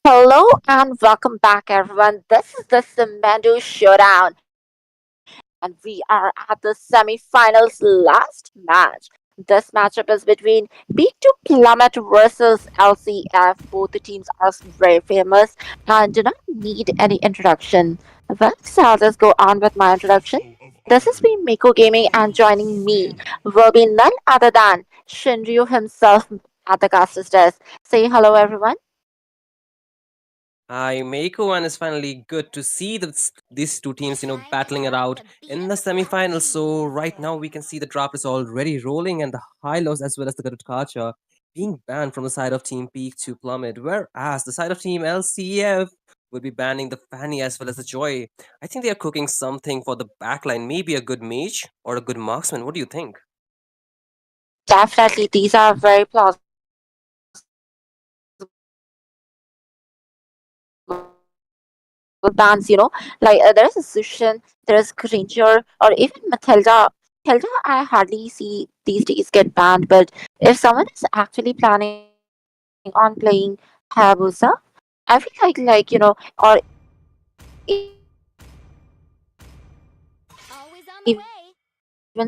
Hello and welcome back, everyone. This is the Sumendu Showdown, and we are at the semi-finals last match. This matchup is between Peak to Plummet versus LCF. Both the teams are very famous and do not need any introduction. Well, so I'll just go on with my introduction. This is me, Miko Gaming, and joining me will be none other than Shinryu himself at the caster's desk. Say hello, everyone. Hi, Meiko, and it's finally good to see these two teams, battling it out in the semifinals. So right now we can see the draft is already rolling, and the Hylos as well as the Garukacha being banned from the side of Team Peak to Plummet, whereas the side of Team LCF will be banning the Fanny as well as the Joy. I think they are cooking something for the backline, maybe a good mage or a good marksman. What do you think? Definitely, these are very plausible bans. Like there is a Sushin, there is Granger, or even Matilda. Matilda, I hardly see these days get banned, but if someone is actually planning on playing Hayabusa, I feel like or even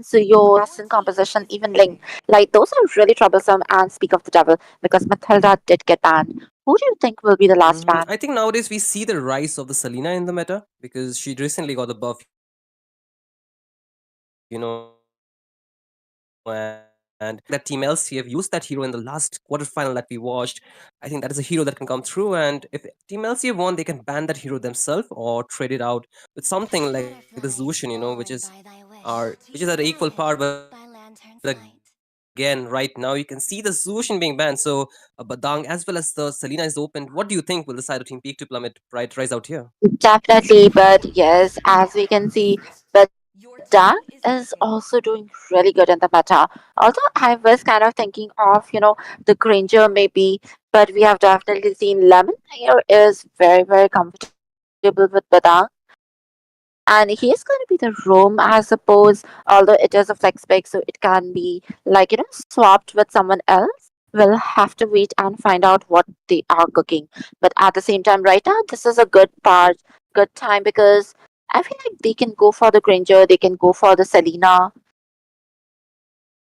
Suyo, Assassin composition, even Ling, like those are really troublesome. And speak of the devil, because Matilda did get banned. Who do you think will be the I last think ban? nowadays we see the rise of the Selena in the meta because she recently got the buff, and that Team LCF used that hero in the last quarterfinal that we watched. I think that is a hero that can come through, and if Team LCF won, they can ban that hero themselves or trade it out with something like the Zushin, which is which is at equal power. But again, right now you can see the Zushin being banned. So Badang as well as the Selena is opened. What do you think? Will the side of Team Peak to Plummet rise out here? Definitely, but yes, as we can see, Badang is also doing really good in the meta. Although I was kind of thinking of, the Granger maybe, but we have definitely seen Lemon here is very, very comfortable with Badang. And he is going to be the roam, I suppose, although it is a flex pick, so it can be like, swapped with someone else. We'll have to wait and find out what they are cooking. But at the same time, right now, this is a good time because I feel like they can go for the Granger, they can go for the Selena.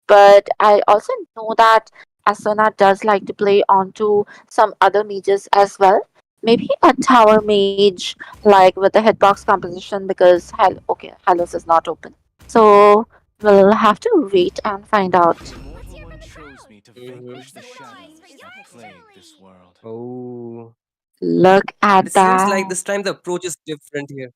But I also know that Asuna does like to play onto some other mages as well. Maybe a tower mage, like with the hitbox composition, because okay, Hylos is not open. So we'll have to wait and find out. Mhm. Oh, Look but at it seems like that. this time the approach is different here.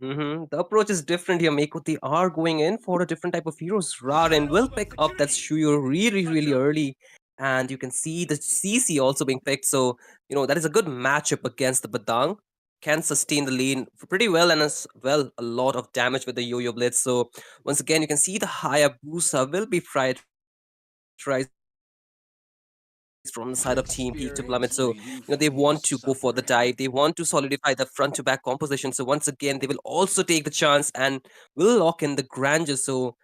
The approach is different here, Mako. They are going in for a different type of heroes. Rarin will pick up that Shuyo really, really early. And you can see the CC also being picked. So, that is a good matchup against the Badang. Can sustain the lane pretty well and as well a lot of damage with the Yo-Yo Blitz. So, once again, you can see the Hayabusa will be prioritized from the side of Team Peak to Plummet. So, they want to go for the dive. They want to solidify the front to back composition. So, once again, they will also take the chance and will lock in the Granger. So,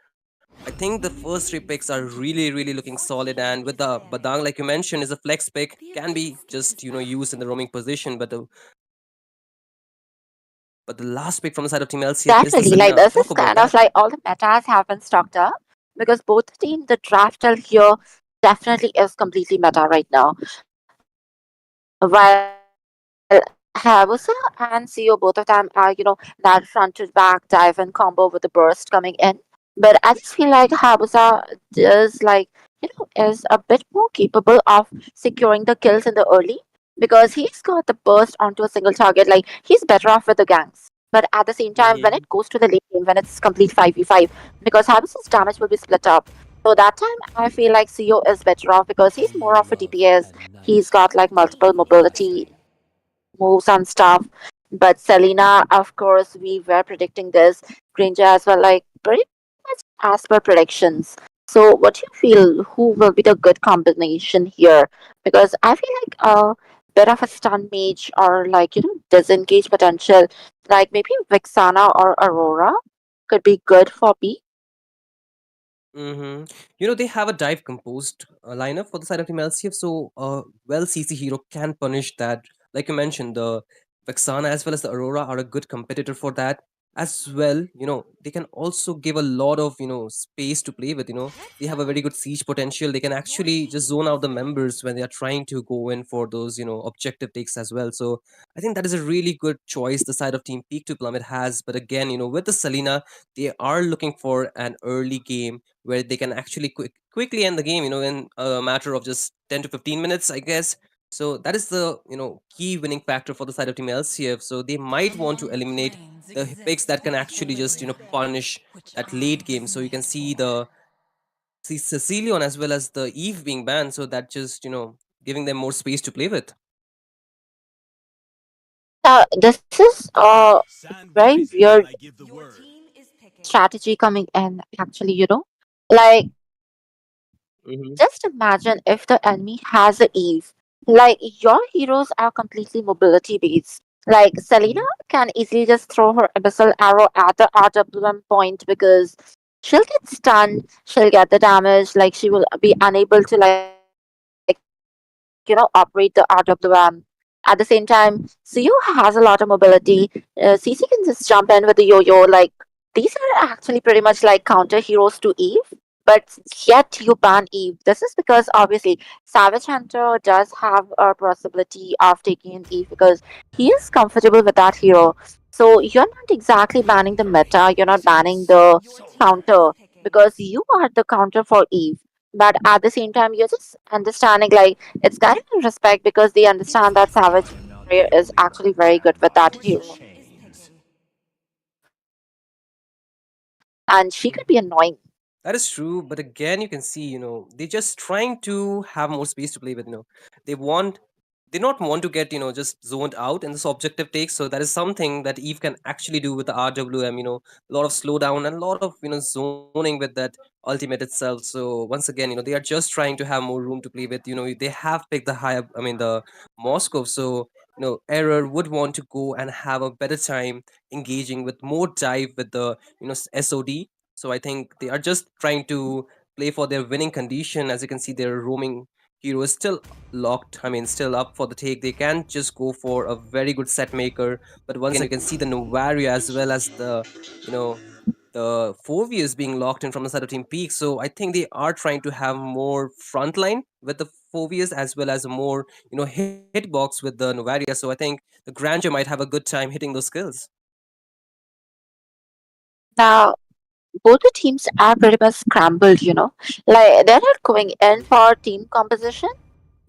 I think the first three picks are really, really looking solid. And with the Badang, like you mentioned, is a flex pick, can be just, used in the roaming position. But the last pick from the side of Team LCF is the Selena. Talk about that. Definitely, like this is kind of like all the metas have been stocked up because both the team, the draft till here definitely is completely meta right now. While Hayabusa and CEO, both of them are, that front to back dive and combo with the burst coming in. But I just feel like Hayabusa is like, is a bit more capable of securing the kills in the early because he's got the burst onto a single target. Like he's better off with the ganks. But at the same time, when Mhm. it goes to the late game, when it's complete 5v5, because Hayabusa's damage will be split up. So that time, I feel like CEO is better off because he's more of a DPS. He's got like multiple mobility moves and stuff. But Selena, of course, we were predicting this. Granger as well, like pretty much as per predictions. So, what do you feel? Who will be the good combination here? Because I feel like a bit of a stun mage or like disengage potential, like maybe Vixana or Aurora could be good for B. They have a dive composed lineup for the side of Team LCF, so well CC hero can punish that like you mentioned, the Vexana as well as the Aurora are a good competitor for that as well. They can also give a lot of space to play with. They have a very good siege potential. They can actually just zone out the members when they are trying to go in for those objective takes as well. So I think that is a really good choice the side of Team Peak to Plummet has. But again, with the Selena, they are looking for an early game where they can actually quickly end the game, in a matter of just 10 to 15 minutes, I guess. So that is the key winning factor for the side of Team LCF. So they might want to eliminate the picks that can actually just punish that late game. So you can see Cecilion as well as the Eve being banned. So that just giving them more space to play with. This is a very weird strategy coming in, actually, Like, Hmm. just imagine if the enemy has a Eve. Like, your heroes are completely mobility based. Like, Selena can easily just throw her abyssal arrow at the RWM point because she'll get stunned, she'll get the damage, like, she will be unable to, operate the RWM. At the same time, Suyu has a lot of mobility. CC can just jump in with the yo-yo. Like, these are actually pretty much like counter heroes to Eve, but yet you ban Eve. This is because obviously Savage Hunter does have a possibility of taking an Eve because he is comfortable with that hero. So you're not exactly banning the meta, you're not banning the counter because you are the counter for Eve. But at the same time, you're just understanding like it's kind of respect because they understand that Savage Warrior is actually very good with that hero. And she could be annoying. That is true, but again, you can see, they're just trying to have more space to play with. They want, they not want to get, just zoned out in this objective take. So that is something that Eve can actually do with the RWM. A lot of slowdown and a lot of zoning with that ultimate itself. So once again, they are just trying to have more room to play with. They have picked the high, I mean the Moscow. So Error would want to go and have a better time engaging with more dive with the SOD. So I think they are just trying to play for their winning condition. As you can see, their roaming hero is still locked. I mean, still up for the take. They can just go for a very good set maker. But once again, you can see the Novaria as well as you know, the 4V is being locked in from the side of Team Peak. So I think they are trying to have more frontline with the 4Vs as well as more, hitbox with the Novaria. So I think the Grandeur might have a good time hitting those skills. Now, both the teams are pretty much scrambled. Like, they're not going in for team composition.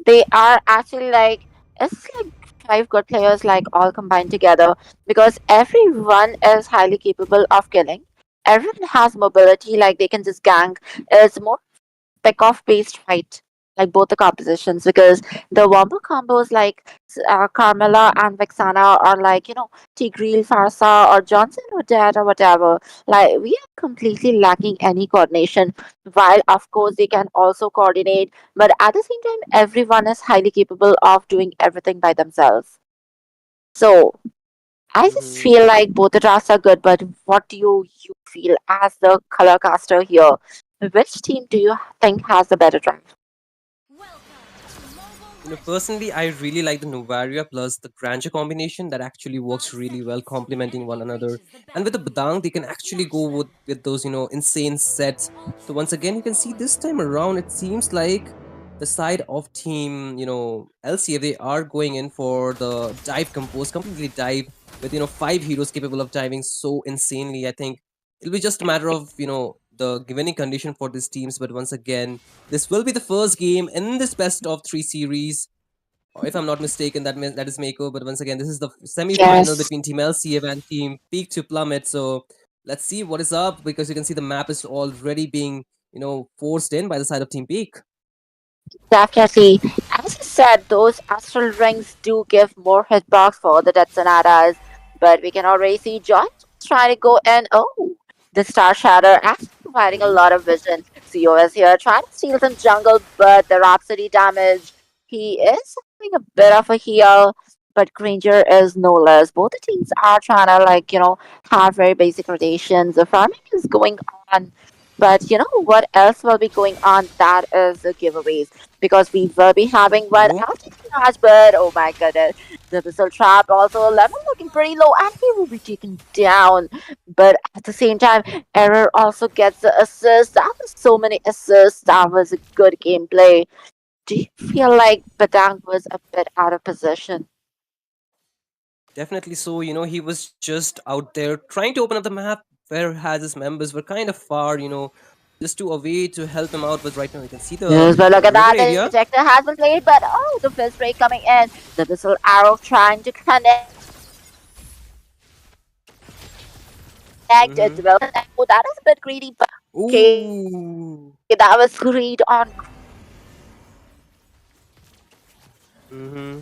They are actually like, it's like five good players, like, all combined together because everyone is highly capable of killing. Everyone has mobility, like, they can just gank. It's more pick off based fight, like both the compositions, because the wombo combos like Carmela and Vexana are like, Tigreal, Farsa, or Johnson or Dad or whatever. Like, we are completely lacking any coordination, while of course they can also coordinate, but at the same time, everyone is highly capable of doing everything by themselves. So, I just Hmm. feel like both the drafts are good, but what do you feel as the color caster here? Which team do you think has the better draft? Personally, I really like the Novaria plus the Grandeur combination that actually works really well, complementing one another. And with the Badang, they can actually go with those, insane sets. So once again, you can see this time around, it seems like the side of team, LCF, they are going in for the dive compose, completely dive with, five heroes capable of diving so insanely. I think it'll be just a matter of, the winning condition for these teams. But once again, this will be the first game in this best of three series, or if I'm not mistaken, that is Mako. But once again, this is the semi-final Yes, between Team LCF and Team Peak to Plummet. So let's see what is up, because you can see the map is already being forced in by the side of Team Peak. definitely. As I said, those astral rings do give more hitbox for the dead sonatas, but we can already see John trying to go in. Oh, the Star Shatter actually providing a lot of vision. CO is here trying to steal some jungle, but the Rhapsody damage. He is having a bit of a heal, but Granger is no less. Both the teams are trying to, like, have very basic rotations. The farming is going on. But you know what else will be going on? That is the giveaways because we will be having one Oh, LTT match. But oh my goodness, the missile trap also level looking pretty low, and he will be taken down. But at the same time, Error also gets the assist. That was so many assists. That was a good gameplay. Do you feel like Badang was a bit out of position? definitely so. He was just out there trying to open up the map, whereas his members were kind of far, just to away to help him out. But right now, you can see the Yes, but look at river that. The area. ejector has been played, but oh, the fist break coming in. The missile arrow trying to connect. It will connect. Oh, that Mm-hmm. is a bit greedy, but okay, that was greed on Ooh. Mm-hmm.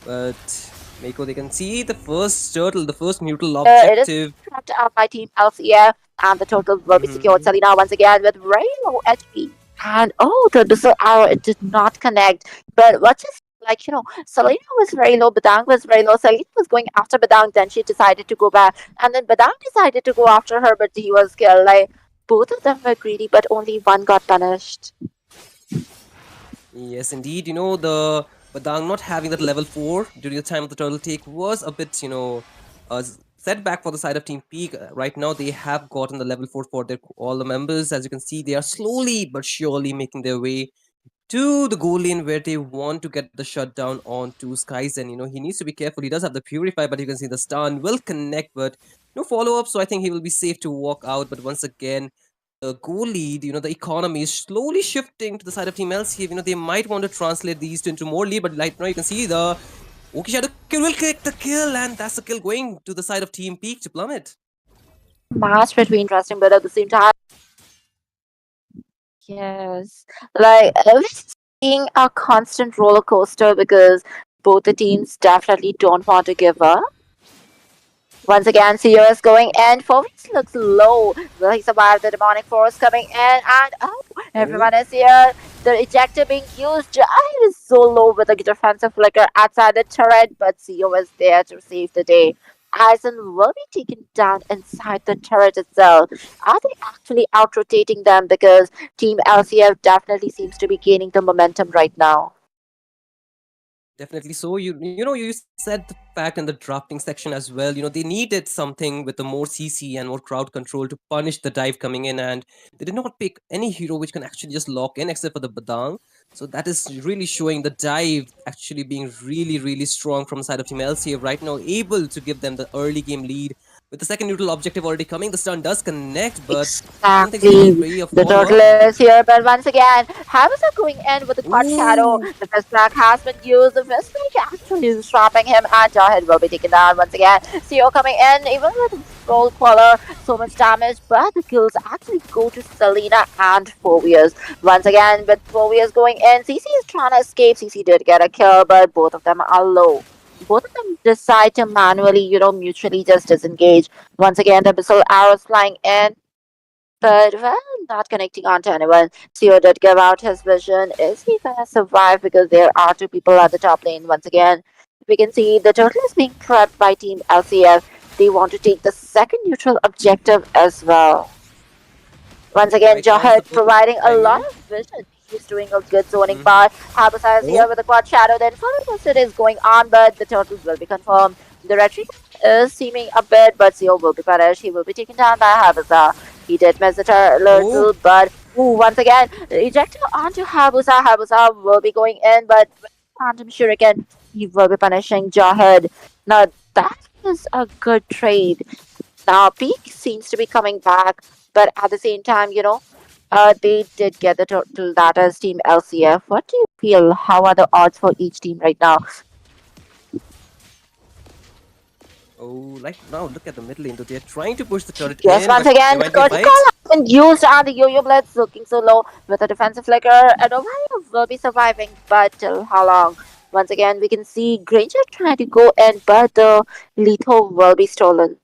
But Mako, they can see the first turtle, the first neutral it is objective. trapped out by Team LCF, and the total will be secured. Mm-hmm. Selena once again with very low HP. And oh, the missile arrow, it did not connect. But what just like Selena was very low, Badang was very low. Selena was going after Badang, then she decided to go back, and then Badang decided to go after her, but he was killed. Like both of them were greedy, but only one got punished. Yes, indeed. The Badang not having that level 4 during the time of the turtle take was a bit, setback for the side of Team Peak. Right now, they have gotten the level 4 for all the members. As you can see, they are slowly but surely making their way to the goal lane where they want to get the shutdown on to Skies. And he needs to be careful. He does have the Purify, but you can see the stun will connect, but no follow up. So I think he will be safe to walk out. But once again, the goal lead, the economy is slowly shifting to the side of Team LCF. They might want to translate these into more lead, but right now you can see the Okay Shadow kill will kick the kill, and that's the kill going to the side of Team Peak to plummet. Match between interesting, but at the same time, yes, like it's being a constant roller coaster because both the teams definitely don't want to give up. Once again, CEO is going in. Phoenix looks low. Will he survive the demonic force coming in? And oh, Oh, everyone is here. The ejector being used. It is so low with a defensive flicker outside the turret, but CEO is there to save the day. Aizen will be taken down inside the turret itself. Are they actually out rotating them? Because Team LCF definitely seems to be gaining the momentum right now. definitely so. You said the fact in the drafting section as well. They needed something with the more CC and more crowd control to punish the dive coming in, and they did not pick any hero which can actually just lock in except for the Badang. So that is really showing the dive actually being really, really strong from the side of Team LCF right now, able to give them the early game lead. With the second neutral objective already coming, the stun does connect, but I don't think so there will Exactly. be a The follow turtle up. is here, but once again, Hammers are going in with the quad shadow. Ooh. The fist crack has been used. The fist crack actually is trapping him, and Jawhead will be taken down once again. CO coming in, even with roll queller, so much damage, but the kills actually go to Selena and Phobias. Once again, with Phobias going in, CC is trying to escape. CC did get a kill, but both of them are low. Both of them decide to manually, mutually just disengage. Once again, the missile arrows flying in, but well, not connecting on to anyone. Theo did give out his vision. Is he gonna survive? Because there are two people at the top lane once again. We can see the turtle is being prepped by Team LCF. They want to take the second neutral objective as well. Once again, Right now, it's the Jahad perfect providing a lot timing. of vision. He's doing a good zoning Mm-hmm. part. Habusa is here Oh, with a quad shadow. Then further posted is going on, but the turtles will be confirmed. The retreat is seeming a bit, but Zio will be punished. He will be taken down by Habusa. He did miss the oh, little, but ooh, once again, ejector onto Habusa. Habusa will be going in, but with Phantom Shuriken, he will be punishing Jahad. Now, that is a good trade. Now, Peak seems to be coming back, but at the same time, they did get the total that is Team LCF. What do you feel? How are the odds for each team right now? oh, like now look at the mid lane though. They're trying to push the turret Yes, in, once but there again, the might be a curtain fight. call has been used and the yo-yo blitz looking so low with a defensive flicker. And O'Mara will be surviving, but till how long? Once again, we can see Granger trying to go in, but the lethal will be stolen.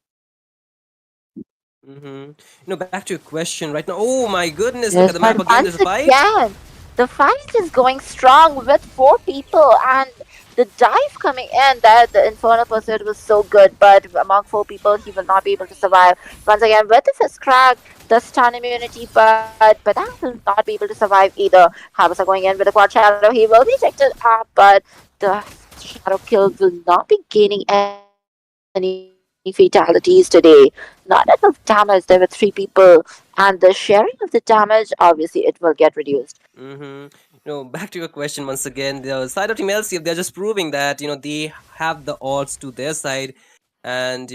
Mm-hmm. Back to your question right now. Oh my goodness, look at Yes, the map but again. There's once a fight. again, the fight is going strong with four people, and the dive coming in. That the Infernal Pursuit was so good, but among four people, he will not be able to survive. Once again, with the fist crack, the stun immunity, but Badang will not be able to survive either. Habusa going in with a quad shadow, he will be ejected up, but the shadow kill will not be gaining any fatalities today. Not enough damage. There were three people, and the sharing of the damage, obviously, it will get reduced. Mm-hmm. Back to your question once again. The side of Team LCF, they're just proving that they have the odds to their side, and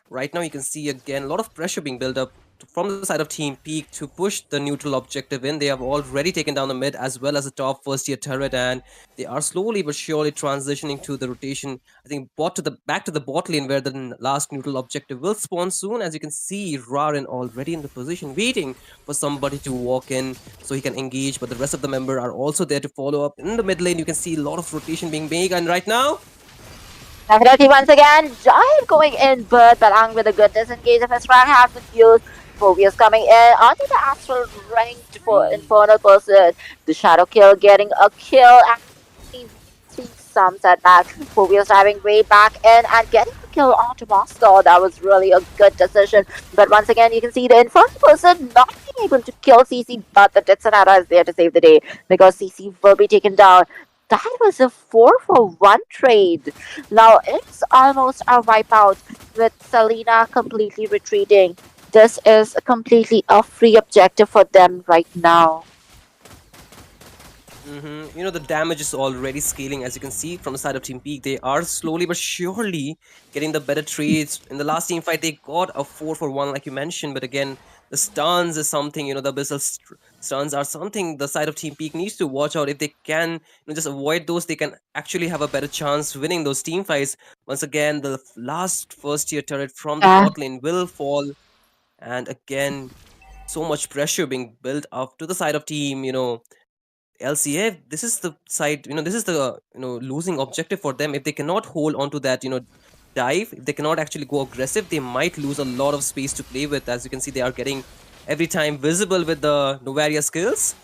right now you can see again a lot of pressure being built up from the side of Team Peak to push the neutral objective in. They have already taken down the mid as well as the top first tier turret, and they are slowly but surely transitioning to the rotation. I think back to the bot lane where the last neutral objective will spawn soon. As you can see, Rarin already in the position, waiting for somebody to walk in so he can engage, but the rest of the member are also there to follow up. In the mid lane, you can see a lot of rotation being made, and right now, Definitely once again, Giant going in, but Balang with a good disengage of his rank has been used. Phobia's coming in onto the astral ranked for Infernal Pursuit. The Shadow Kill getting a kill and he sees some setback. Phobia's diving way back in and getting a kill onto Moscow. That was really a good decision. But once again, you can see the Infernal Pursuit not being able to kill CC, but the Tetsunata is there to save the day because CC will be taken down. That was a 4-for-1 trade. Now it's almost a wipeout with Selena completely retreating. This is completely a free objective for them right now. The damage is already scaling, as you can see from the side of Team Peak. They are slowly but surely getting the better trades. In the last team fight, they got a 4-for-1, like you mentioned, but again, the stuns is something, the Abyssal stuns are something the side of Team Peak needs to watch out. If they can just avoid those, they can actually have a better chance winning those team fights. Once again, the last first tier turret from the Yeah, bot lane will fall, and again, so much pressure being built up to the side of team, LCA, this is the side, this is the losing objective for them. If they cannot hold on to that, dive, if they cannot actually go aggressive, they might lose a lot of space to play with. As you can see, they are getting every time visible with the Novaria skills.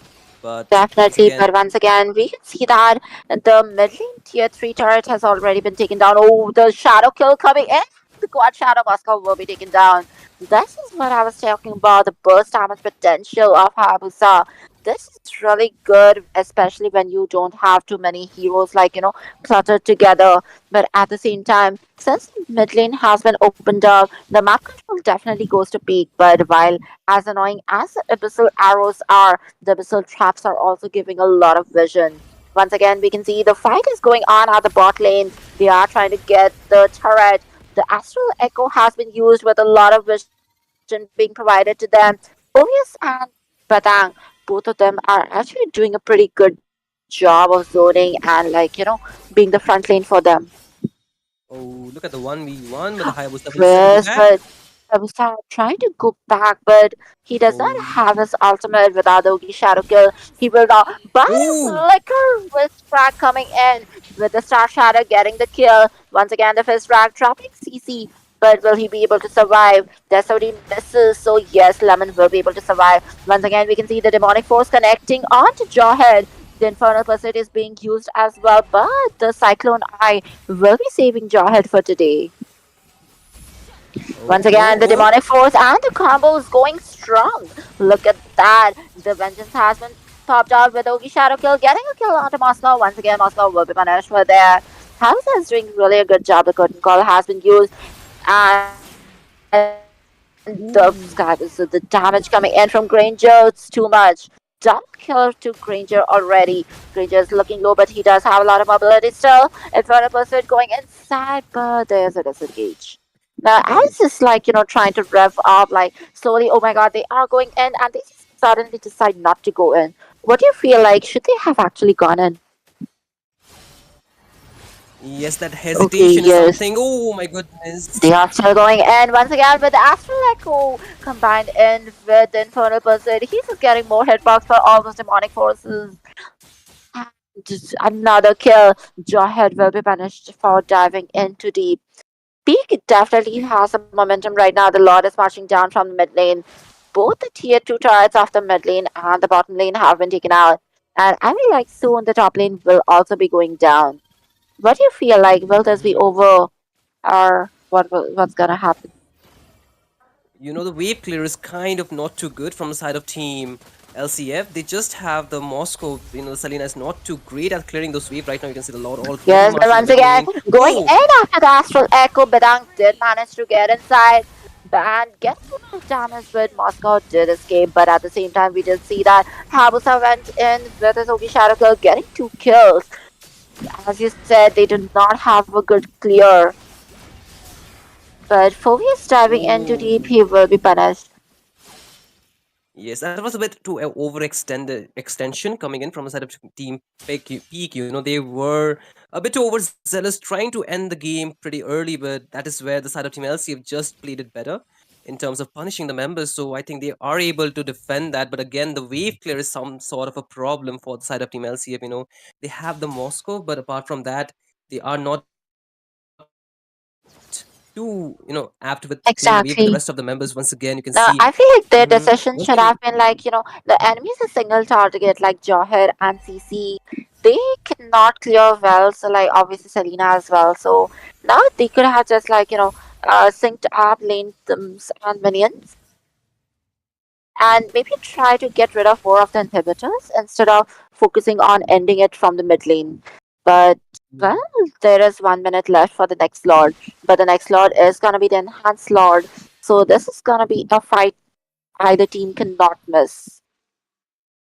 But once definitely. again, But once again, we can see that the mid lane tier 3 turret has already been taken down. Oh, the shadow kill coming in. The quad shadow Moscow will be taken down. This is what I was talking about, the burst damage potential of Hayabusa. This is really good, especially when you don't have too many heroes like, cluttered together. But at the same time, since mid lane has been opened up, the map control definitely goes to peak. But while as annoying as the abyssal arrows are, the abyssal traps are also giving a lot of vision. Once again, we can see the fight is going on at the bot lane. They are trying to get the turret. The astral echo has been used with a lot of vision being provided to them. Orius and Batang, both of them are actually doing a pretty good job of zoning and being the front lane for them. oh, look at the 1v1, but the Hayabusa will still go Yes, back. but Sabusa trying to go back, but he does not Oh, have his ultimate without the Ogi Shadow Kill. He will not. But a oh, flicker with frag coming in with the Star Shadow getting the kill. Once again, the fist frag trapping CC. But will he be able to survive? Desodi misses, so yes, Lemon will be able to survive. Once again, we can see the demonic force connecting onto Jawhead. The Infernal Pursuit is being used as well, but the Cyclone Eye will be saving Jawhead for today. oh, Once oh, again, the oh. demonic force and the combo is going strong. Look at that. The vengeance has been popped out with Ogi Shadow Kill, getting a kill onto Moscow. Once again, Moscow will be punished for there. House is doing really a good job. The curtain call has been used, and the so the Ooh. damage coming in from Granger, it's too much. Double kill to Granger already. Granger is looking low, but he does have a lot of mobility still. Infernal Pursuit going inside, but there's a disengage. Now, I was Oh, just like, trying to rev up, like slowly. Oh my god, they are going in, and they just suddenly decide not to go in. What do you feel like? Should they have actually gone in? yes, that Okay, hesitation is yes. something. Oh my goodness. They are still going in once again with the Astral Echo combined in with the Infernal Pursuit. He's just getting more hitbox for all those demonic forces. And just another kill. Jawhead will be punished for diving into deep. Peak definitely has some momentum right now. The Lord is marching down from the mid lane. Both the tier 2 turrets of the mid lane and the bottom lane have been taken out. And I feel like soon the top lane will also be going down. What do you feel like? Will this be Mhm. over or what's gonna happen? the wave clear is kind of not too good from the side of team LCF. They just have the Moscow, the Selena is not too great at clearing those waves. Right now, you can see the Lord already Yes, but marching in the once mid again, lane. going Oh, in after the Astral Echo, Bedang did manage to get inside and get a little damage with Moscow did escape, but at the same time, we did see that Habusa went in with his Ogi Shadow Kill, getting 2 kills. As you said, they did not have a good clear, but Phoveus diving into deep, oh. he will be punished. Yes, that was a bit too overextended extension coming in from the side of Team Peak. They were a bit too overzealous, trying to end the game pretty early, but that is where the side of Team LC have just played it better in terms of punishing the members. So I think they are able to defend that. But again, the wave clear is some sort of a problem for the side of Team LCF. They have the Moscow, but apart from that, they are not too apt with clearing the wave with the rest of the members. Once again, you Exactly. can see. Now, I feel like Once their again, decision should have been like, the enemy is a single target like Johar and CC. They cannot clear well, so like obviously Selena as well. So now they could have just like, synced up lane thems and minions and maybe try to get rid of more of the inhibitors instead of focusing on ending it from the mid lane. But well, there is 1 minute left for the next Lord, but the next Lord is gonna be the enhanced Lord. So this is gonna be a fight either team cannot miss.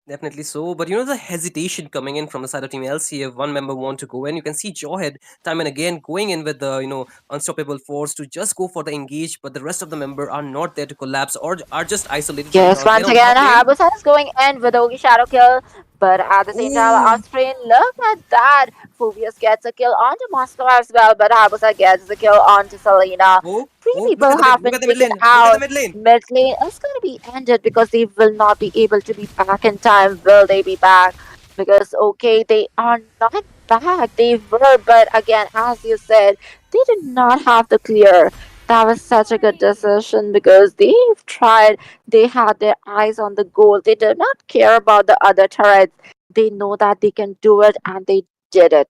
definitely so, but the hesitation coming in from the side of Team LC if one member want to go in. You can see Jawhead time and again going in with the unstoppable force to just go for the engage, but the rest of the member are not there to collapse or are just isolated right Yes, now. Again once on the again, top lane. Hayabusa is going in with Ogi Shadow Kill, but at the same time, Oh, Austrian, look at that! Phobius gets a kill onto Moscow as well, but Hayabusa gets the kill onto Selena. oh, Three oh! people have Look been at the mid taken lane. Look at the out. mid lane. Mid lane is going to be ended because they will not be able to be back in time. Will they be back? Because, okay, they are not back. They were, but again, as you said, they did not have the clear. That was such a good decision because they've tried, they had their eyes on the goal. They did not care about the other turrets. They know that they can do it and they did it.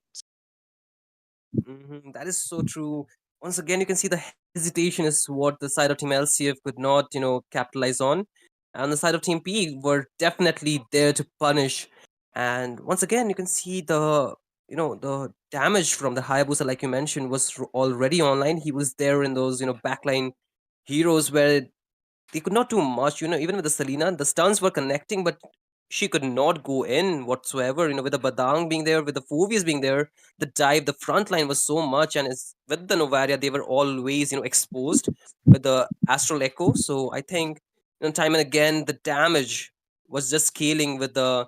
That is so true. Once again, you can see the hesitation is what the side of Team LCF could not, capitalize on. And the side of Team P were definitely there to punish. And once again, you can see the damage from the Hayabusa, like you mentioned, was already online. He was there in those, backline heroes where they could not do much. Even with the Selena, the stuns were connecting, but she could not go in whatsoever. With the Badang being there, with the Phobias being there, the dive, the front line was so much, and it's with the Novaria, they were always, exposed with the Astral Echo. So I think, time and again, the damage was just scaling with the,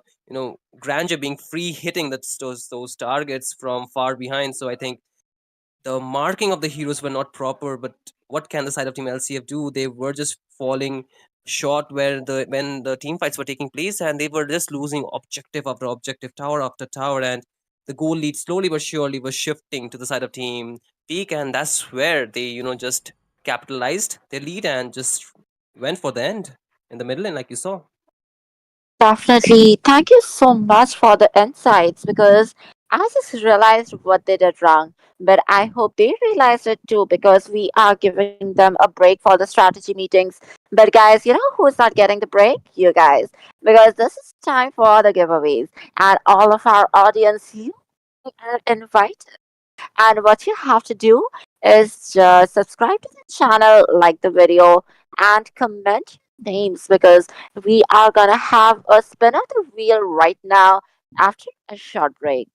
Grandeur being free hitting those targets from far behind. So I think the marking of the heroes were not proper, but what can the side of Team LCF do? They were just falling short where the when the team fights were taking place, and they were just losing objective after objective, tower after tower, and the goal lead slowly but surely was shifting to the side of Team Peak, and that's where they just capitalized their lead and just went for the end in the middle, and like you saw. Definitely. Thank you so much for the insights because I just realized what they did wrong. But I hope they realized it too because we are giving them a break for the strategy meetings. But guys, you know who's not getting the break? You guys. Because this is time for the giveaways. And all of our audience, you are invited. And what you have to do is just subscribe to the channel, like the video, and comment your names because we are gonna have a spin of the wheel right now after a short break.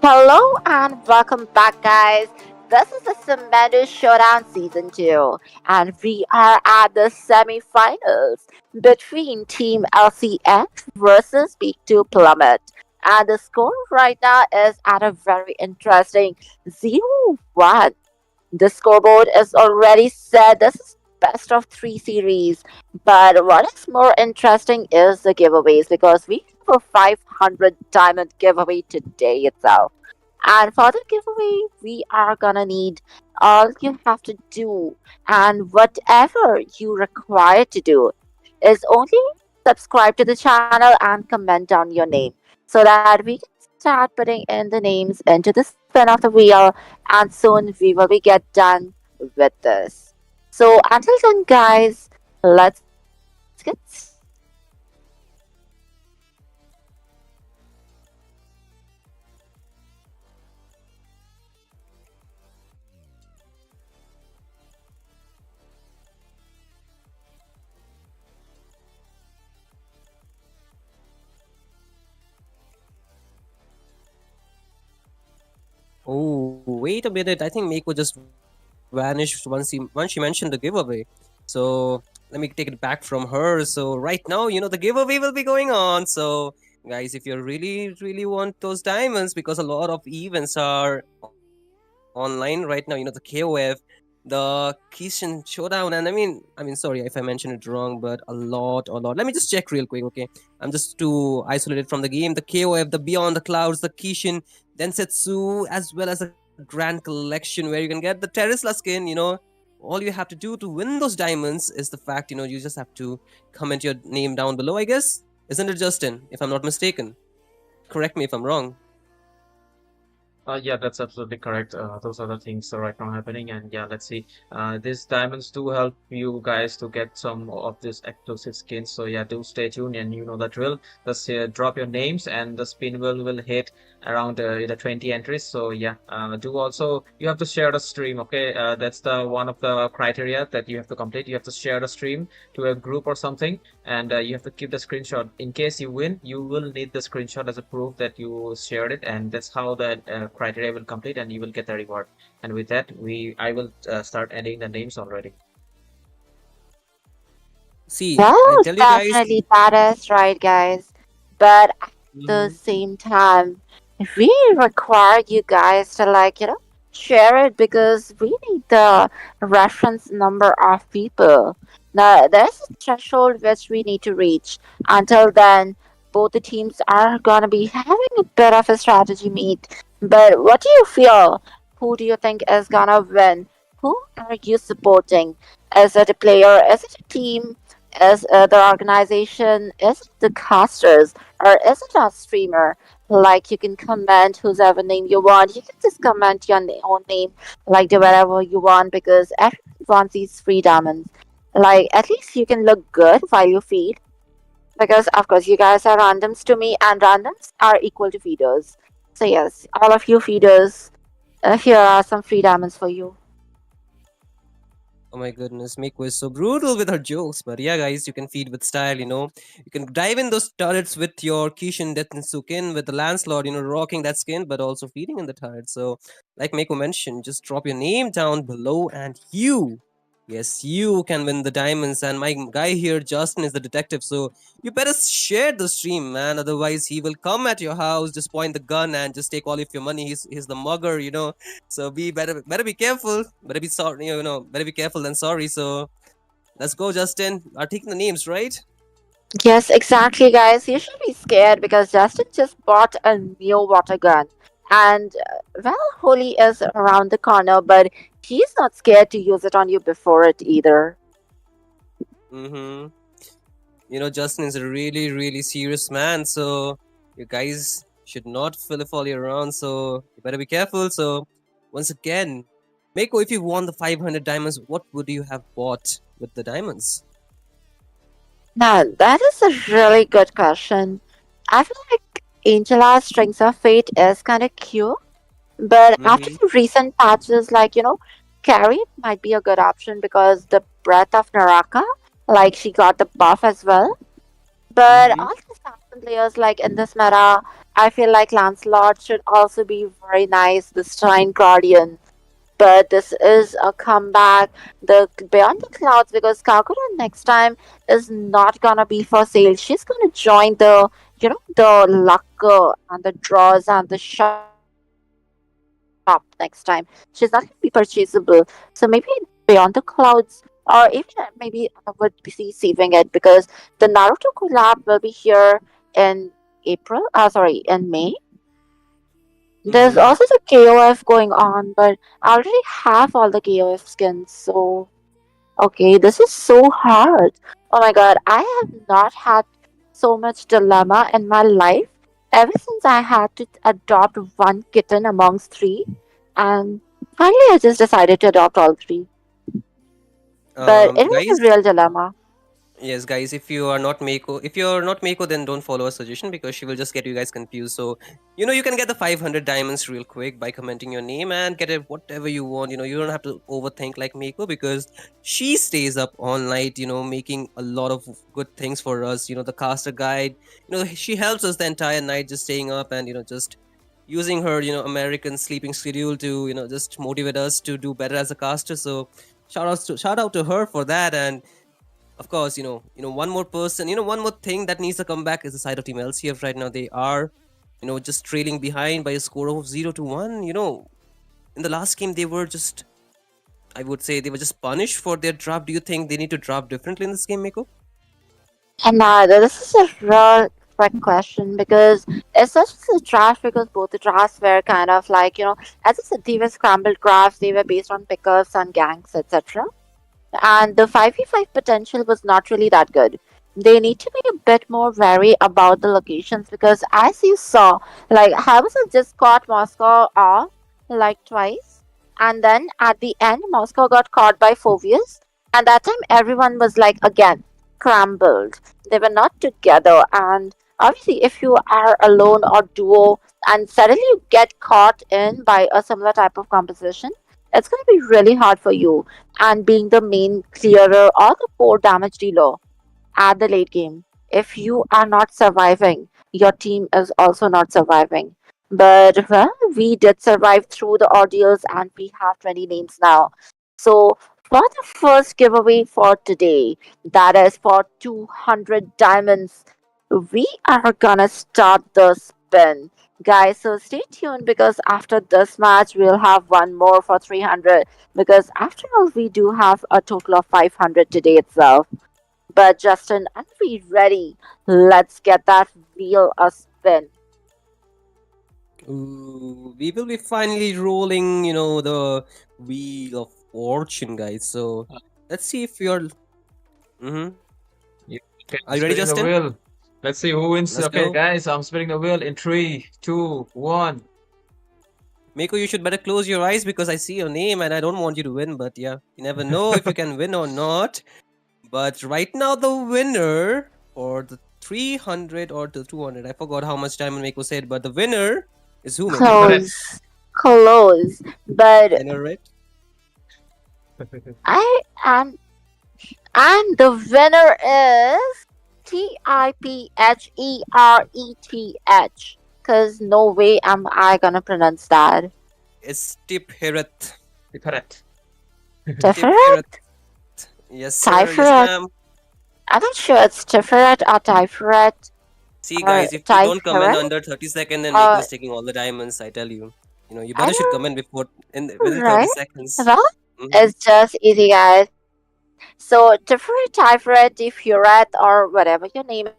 Hello and welcome back, guys. This is the Sumendu Showdown Season 2, and we are at the semi-finals between Team LCX versus Peak 2 Plummet. And the score right now is at a very interesting 0-1. The scoreboard is already set. This is best of three series. But what is more interesting is the giveaways because we have a 500 diamond giveaway today itself. And for the giveaway, we are gonna need all you have to do and whatever you require to do is only subscribe to the channel and comment down your name so that we can start putting in the names into the spin of the wheel and soon we will be get done with this. So until then guys, let's get started. Oh, wait a minute. I think Mako just vanished once she mentioned the giveaway. So let me take it back from her. So right now, the giveaway will be going on. So guys, if you really want those diamonds, because a lot of events are online right now. The KOF, the Kishin Showdown, and I mean, sorry if I mentioned it wrong, but a lot. Let me just check real quick, okay? I'm just too isolated from the game. The KOF, the Beyond the Clouds, the Kishin, Densetsu, as well as a grand collection where you can get the Terisla skin. All you have to do to win those diamonds is the fact, you just have to comment your name down below, I guess. Isn't it, Justin? If I'm not mistaken. Correct me if I'm wrong. Yeah, that's absolutely correct. Those are the things right now happening, and yeah, let's see. These diamonds do help you guys to get some of these exclusive skins. So yeah, do stay tuned, and you know the drill. Just drop your names, and the spin will hit around the 20 entries. So yeah, do also you have to share the stream. Okay, that's the one of the criteria that you have to complete. You have to share the stream to a group or something, and you have to keep the screenshot. In case you win, you will need the screenshot as a proof that you shared it, and that's how the criteria will complete, and you will get the reward. And with that, I will start adding the names already. See, I Well, tell you guys. definitely that is right, guys. But at the Mhm. same time, we require you guys to share it because we need the reference number of people. Now there's a threshold which we need to reach. Until then, both the teams are gonna be having a bit of a strategy meet. But what do you feel? Who do you think is gonna win? Who are you supporting? Is it a player? Is it a team? Is the organization? Is it the casters? Or is it a streamer? Like you can comment whosever name you want. You can just comment your own name, like do whatever you want because everyone wants these free diamonds. Like at least you can look good while you feed. Because of course you guys are randoms to me and randoms are equal to feeders. So yes, all of you feeders, here are some free diamonds for you. Oh my goodness, Miko is so brutal with her jokes. But yeah, guys, you can feed with style. You can dive in those turrets with your Kishin Detsukin, with the Lancelot, rocking that skin, but also feeding in the turret. So, like Miko mentioned, just drop your name down below and yes, you can win the diamonds. And my guy here, Justin, is the detective. So, you better share the stream, man. Otherwise, he will come at your house, just point the gun, and just take all of your money. He's the mugger. So be better be careful. Better be sorry, better be careful than sorry. So let's go, Justin. Are taking the names, right? Yes, exactly, guys. You should be scared because Justin just bought a new water gun. And, well, Holy is around the corner, but he's not scared to use it on you before it either. Mm-hmm. Justin is a really serious man. So you guys should not follow around. So you better be careful. So once again, Mako, if you won the 500 diamonds, what would you have bought with the diamonds? Now, that is a really good question. I feel like Angela's Strings of Fate is kind of cute, but after Mm-hmm. the recent patches, Carrie might be a good option because the Breath of Naraka, like, she got the buff as well. But Mm-hmm. all this players like in this meta. I feel like Lancelot should also be very nice, the Shrine Guardian. But this is a comeback. The Beyond the Clouds, because Kakura next time is not gonna be for sale. She's gonna join the the luck and the draws and the shop next time. She's not gonna be purchasable. So maybe Beyond the Clouds, or even maybe I would be saving it because the Naruto collab will be here in April. Sorry, in May. There's also Mm-hmm. the KOF going on, but I already have all the KOF skins, so okay, this is so hard. Oh my god, I have not had so much dilemma in my life ever since I had to adopt one kitten amongst three, and finally I just decided to adopt all three. But it was Guys, a real dilemma. yes, guys, if you're not Mako, then don't follow her suggestion because she will just get you guys confused. So, you can get the 500 diamonds real quick by commenting your name and get it whatever you want. You don't have to overthink like Mako because she stays up all night, making a lot of good things for us. The caster guide, she helps us the entire night just staying up and, just using her, American sleeping schedule to, just motivate us to do better as a caster. So, shout out to her for that. And of course, one more person, one more thing that needs to come back is the side of Team LCF right now. They are, just trailing behind by a score of 0-1. In the last game, they were just, I would say, they were just punished for their drop. Do you think they need to drop differently in this game, Miko? And this is a real quick question because it's such a trash because both the drafts were kind of like, as I said, they were scrambled drafts, they were based on pickups and ganks, etc. And the 5v5 potential was not really that good. They need to be a bit more wary about the locations because, as you saw, like Havasu just got Moscow off like twice, and then at the end, Moscow got caught by Phobius, and that time everyone was like again scrambled. They were not together, and obviously, if you are alone or duo, and suddenly you get caught in by a similar type of composition, it's going to be really hard for you and being the main clearer or the core damage dealer at the late game. If you are not surviving, your team is also not surviving. But well, we did survive through the ordeals and we have 20 names now. So, for the first giveaway for today, that is for 200 diamonds, we are gonna start the spin. Guys, so stay tuned because after this match, we'll have one more for 300. Because after all, we do have a total of 500 today itself. But Justin, are we ready? Let's get that wheel a spin. Ooh, we will be finally rolling, the wheel of fortune, guys. So Uh, let's see if you're. Mm-hmm. You can Are you ready, spinning the Justin? wheel. Let's see who wins. Let's Okay, go. guys, I'm spinning the wheel in three, two, one. Mako, you should better close your eyes because I see your name and I don't want you to win. But yeah, you never know if you can win or not. But right now, the winner for the 300 or the 200, I forgot how much time Mako said, but the winner is who, Mako? Different. Close. Close. I But know, right? I am. And the winner is Tiphereth. Because no way am I gonna pronounce that. It's Tip Hirat. Different. Tip Tiferet? Hirat. Yes, sir. Yes, Tiferet? ma'am. I'm not sure it's Tiferet or Tiferet See, or guys, if you don't comment Tiferet. under 30 seconds, then Mako Uh, is taking all the diamonds. I tell you. You I better should don't comment before within 30 right. seconds. Well, Mm-hmm. it's just easy, guys. So, Tiferet, Tiferet, Tiferet, or whatever your name is,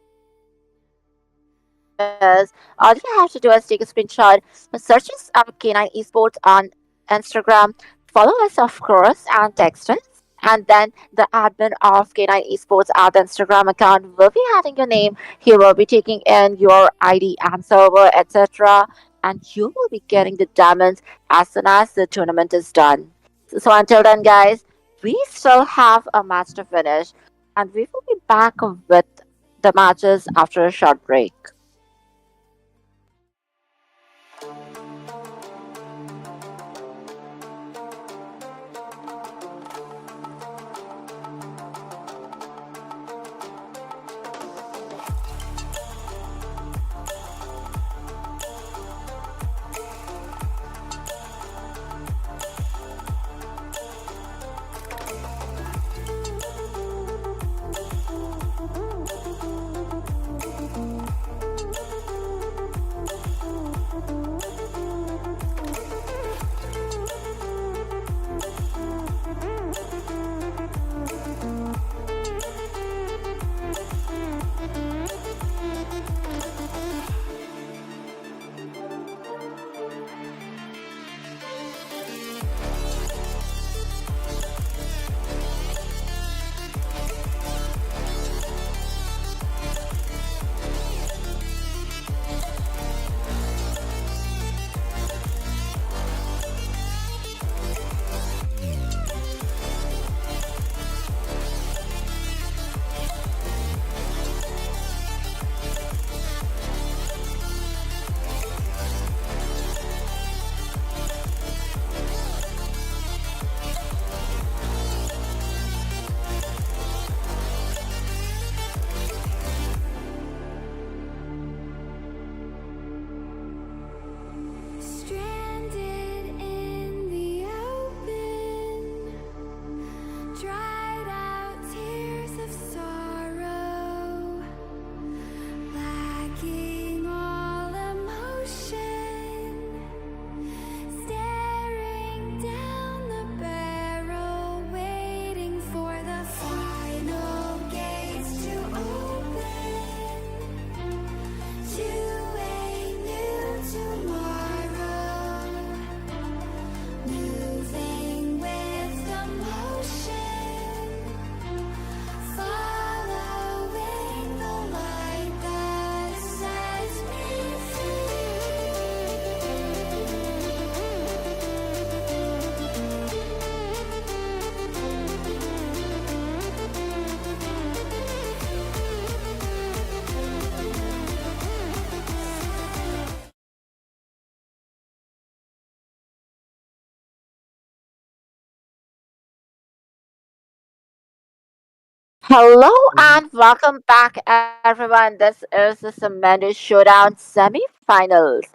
all you have to do is take a screenshot, search us K9 Esports on Instagram, follow us, of course, and text us. And then the admin of K9 Esports at the Instagram account will be adding your name. He will be taking in your ID and server, etc. And you will be getting the diamonds as soon as the tournament is done. So until then, guys, we still have a match to finish, and we will be back with the matches after a short break. Hello Mhm. and welcome back, everyone. This is the Sumendu Showdown semi-finals,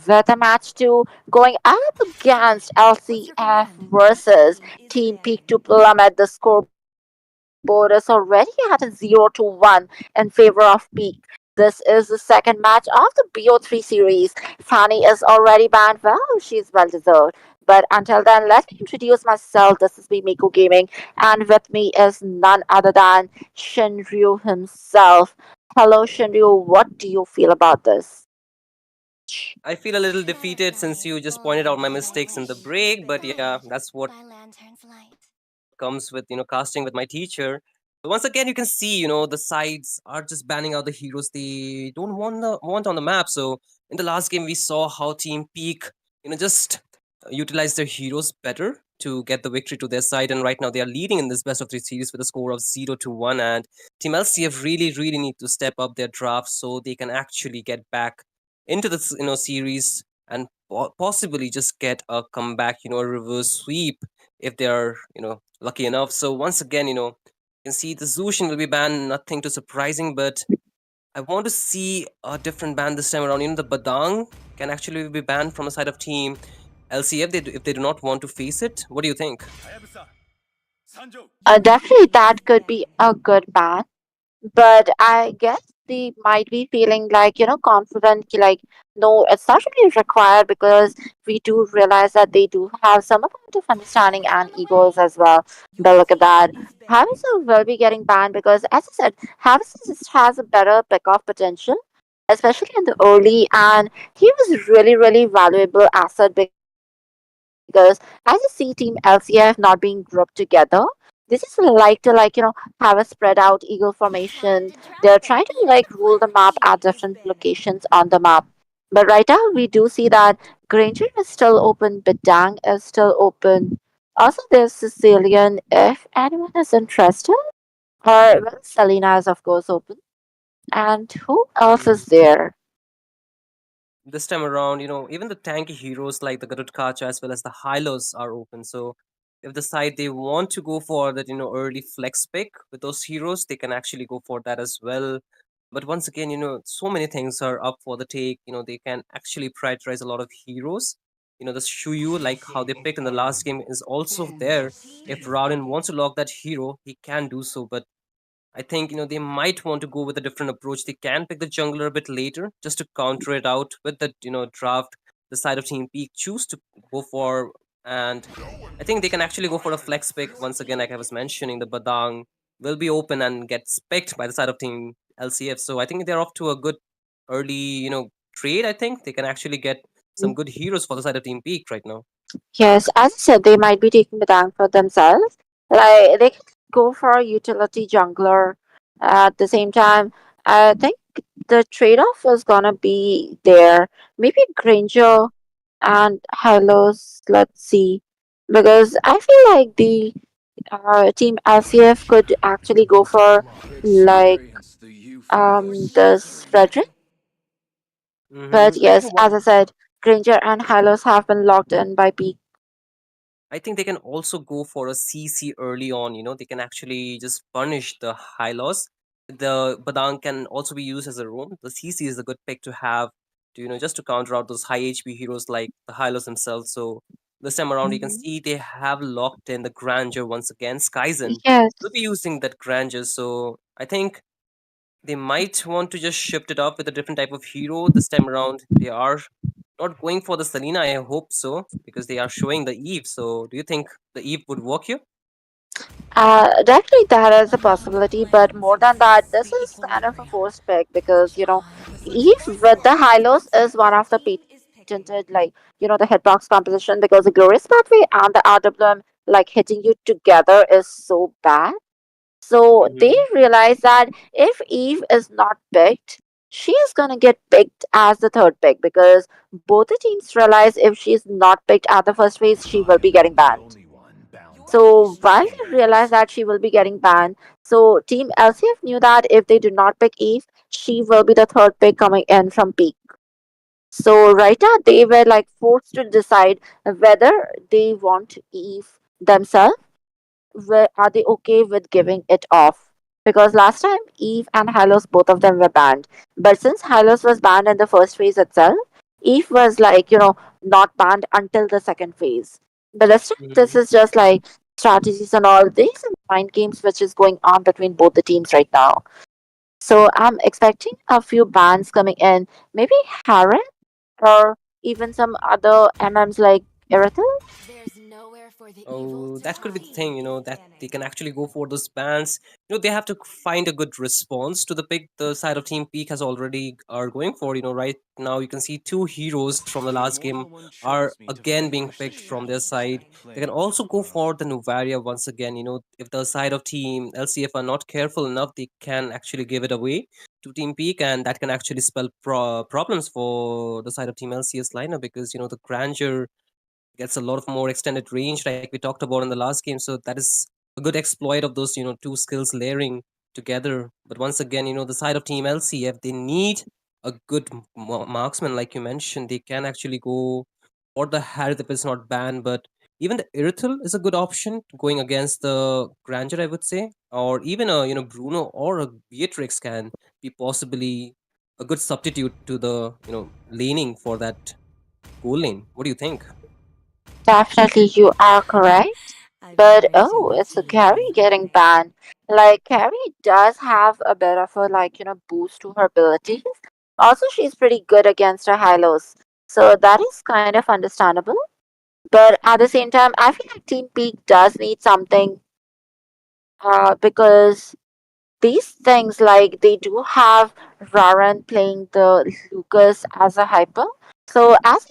with a match two going up against LCF versus Team Peak to plummet the scoreboard is already at a 0-1 in favor of Peak. This is the second match of the BO3 series. Fanny is already banned. Well, she's well deserved. But until then, let me introduce myself. This is me, Miko Gaming, and with me is none other than Shinryu himself. Hello, Shinryu. What do you feel about this? I feel a little defeated since you just pointed out my mistakes in the break, but yeah, that's what comes with casting with my teacher. So once again, you can see, the sides are just banning out the heroes they don't want on the map. So in the last game, we saw how Team Peak, just utilize their heroes better to get the victory to their side. And right now, they are leading in this best of three series with a score of 0-1. And Team LCF really need to step up their draft so they can actually get back into this series and possibly just get a comeback, a reverse sweep if they are lucky enough. So once again, you can see the Zushin will be banned, nothing too surprising, but I want to see a different ban this time around. The Badang can actually be banned from the side of Team LCF if they do not want to face it. What do you think? Definitely, that could be a good ban. But I guess they might be feeling like, confident, like, no, it's not really required because we do realize that they do have some amount of understanding and egos as well. But look at that. Harrison will be getting banned because, as I said, Harrison just has a better pick-off potential, especially in the early, and he was really valuable asset because as you see Team LCF not being grouped together, this is have a spread out eagle formation. They're trying to rule the map at different locations on the map. But right now we do see that Granger is still open, Bedang is still open. Also there's Sicilian if anyone is interested. Or well, Selena is of course open. And who else is there? This time around, even the tanky heroes like the Garudkacha as well as the Hylos are open. So if the side they want to go for that, early flex pick with those heroes, they can actually go for that as well. But once again, so many things are up for the take. They can actually prioritize a lot of heroes. The Shuyu, like how they picked in the last game, is also there. If Rauden wants to lock that hero, he can do so. But I think they might want to go with a different approach. They can pick the jungler a bit later just to counter it out with the draft. The side of Team Peak choose to go for, and I think they can actually go for a flex pick once again. Like I was mentioning, the Badang will be open and get picked by the side of Team LCF. So I think they're off to a good early trade. I think they can actually get some good heroes for the side of Team Peak right now. Yes, as I said, they might be taking the tank for themselves. Like they can go for a utility jungler. At the same time, I think the trade-off is gonna be there. Maybe Granger and Hylos. Let's see, because I feel like the team LCF could actually go for like this Frederick. But I yes, think as I said, Granger and Hylos have been locked in by Peak. I think they can also go for a CC early on. They can actually just punish the high loss. The Badang can also be used as a roam. The CC is a good pick to have to, just to counter out those high HP heroes like the Hylos themselves. So this time around, you can Mhm. see they have locked in the Grandeur once again. Skyzen Yes. will be using that Grandeur. So I think they might want to just shift it up with a different type of hero this time around. They are not going for the Selena. I hope so because they are showing the Eve. So do you think the Eve would work here? Definitely that is a possibility, but more than that, this is kind of a forced pick because Eve with the Hylos is one of the patented, the hitbox composition because the Glorious Pathway and the RWM hitting you together is so bad. So they Hmm. realize that if Eve is not picked, she is gonna get picked as the third pick because both the teams realize if she is not picked at the first phase, she will be getting banned. So while they realized that she will be getting banned, so Team LCF knew that if they do not pick Eve, she will be the third pick coming in from Peak. So right now they were forced to decide whether they want Eve themselves. Are they okay with giving it off? because last time Eve and Hylos, both of them were banned. But since Hylos was banned in the first phase itself, Eve was like, not banned until the second phase. But this time, this Mhm. is just like strategies and all these and mind games which is going on between both the teams right now. So I'm expecting a few bans coming in, maybe Harren or even some other MMs like Erythel. Oh, that could be the thing, that they can actually go for those bans. They have to find a good response to the pick the side of Team Peak has already are going for. Right now you can see two heroes from the last game are again being picked from their side. They can also go for the Nuvaria once again. If the side of Team LCF are not careful enough, they can actually give it away to Team Peak, and that can actually spell problems for the side of Team LCS lineup because the Grandeur gets a lot of more extended range like we talked about in the last game, so that is a good exploit of those two skills layering together. But once again, the side of Team LCF, they need a good marksman like you mentioned. They can actually go for the Harith if it's not banned, but even the Irithel is a good option going against the Grandeur, I would say, or even a Bruno or a Beatrix can be possibly a good substitute to the laning for that goal lane. What do you think? Definitely, you are correct. But oh, it's a Carrie getting banned. Like Carrie does have a bit of a boost to her abilities. Also, she's pretty good against her Hylos, so that is kind of understandable. But at the same time, I feel like Team Peak does need something because these things like they do have Raran playing the Lucas as a hyper. So as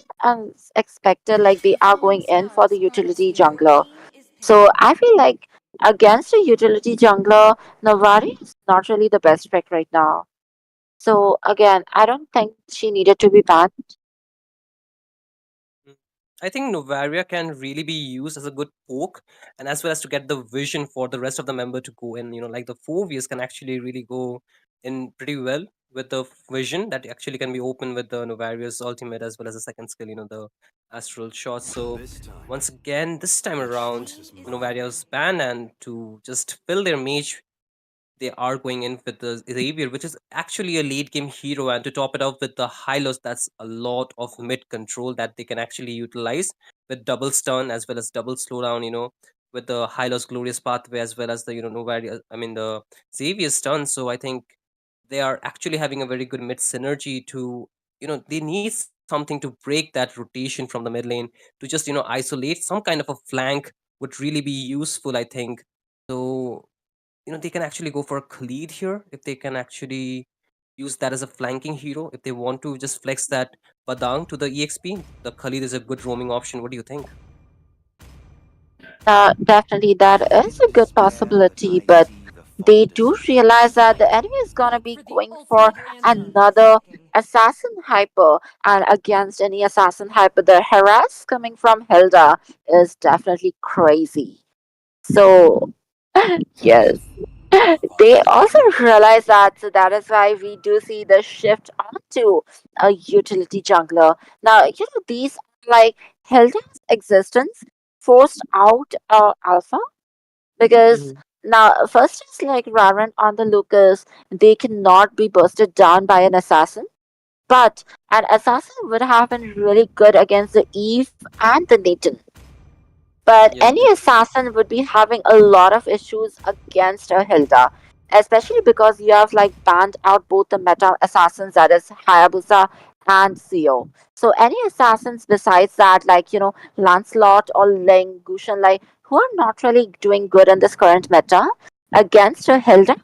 expected, like they are going in for the utility jungler. So I feel like against a utility jungler, Navari is not really the best pick right now. So again, I don't think she needed to be banned. Mm. I think Novaria can really be used as a good poke and as well as to get the vision for the rest of the member to go in. Like the 4Vs can actually really go in pretty well with the vision that actually can be open with the Novaria's ultimate as well as the second skill, the astral shot. So once again, this time around, Novaria's ban and to just fill their mage they are going in with the Xavier, which is actually a late game hero, and to top it off with the Hylos, that's a lot of mid control that they can actually utilize with double stun as well as double slowdown. With the Hylos glorious pathway as well as the Novaria, I mean the Xavier stun. So I think they are actually having a very good mid synergy to they need something to break that rotation from the mid lane to just isolate some kind of a flank would really be useful, I think. So they can actually go for a Khalid here if they can actually use that as a flanking hero. If they want to just flex that Badang to the EXP, the Khalid is a good roaming option. What do you think? Definitely, that is a good possibility, but they do realize that the enemy is gonna be going for another assassin hyper, and against any assassin hyper, the harass coming from Hilda is definitely crazy. So, yes. They also realize that, so that is why we do see the shift onto a utility jungler. Now, these like Hilda's existence forced out Alpha because Mhm. now first is like Raven on the Lucas, they cannot be bursted down by an assassin. But an assassin would have been really good against the Eve and the Nathan. But Yeah. any assassin would be having a lot of issues against a Hilda, especially because you have like banned out both the meta assassins, that is Hayabusa and Seo. So any assassins besides that, like Lancelot or Ling, Gushan, like who are not really doing good in this current meta against a Hilda,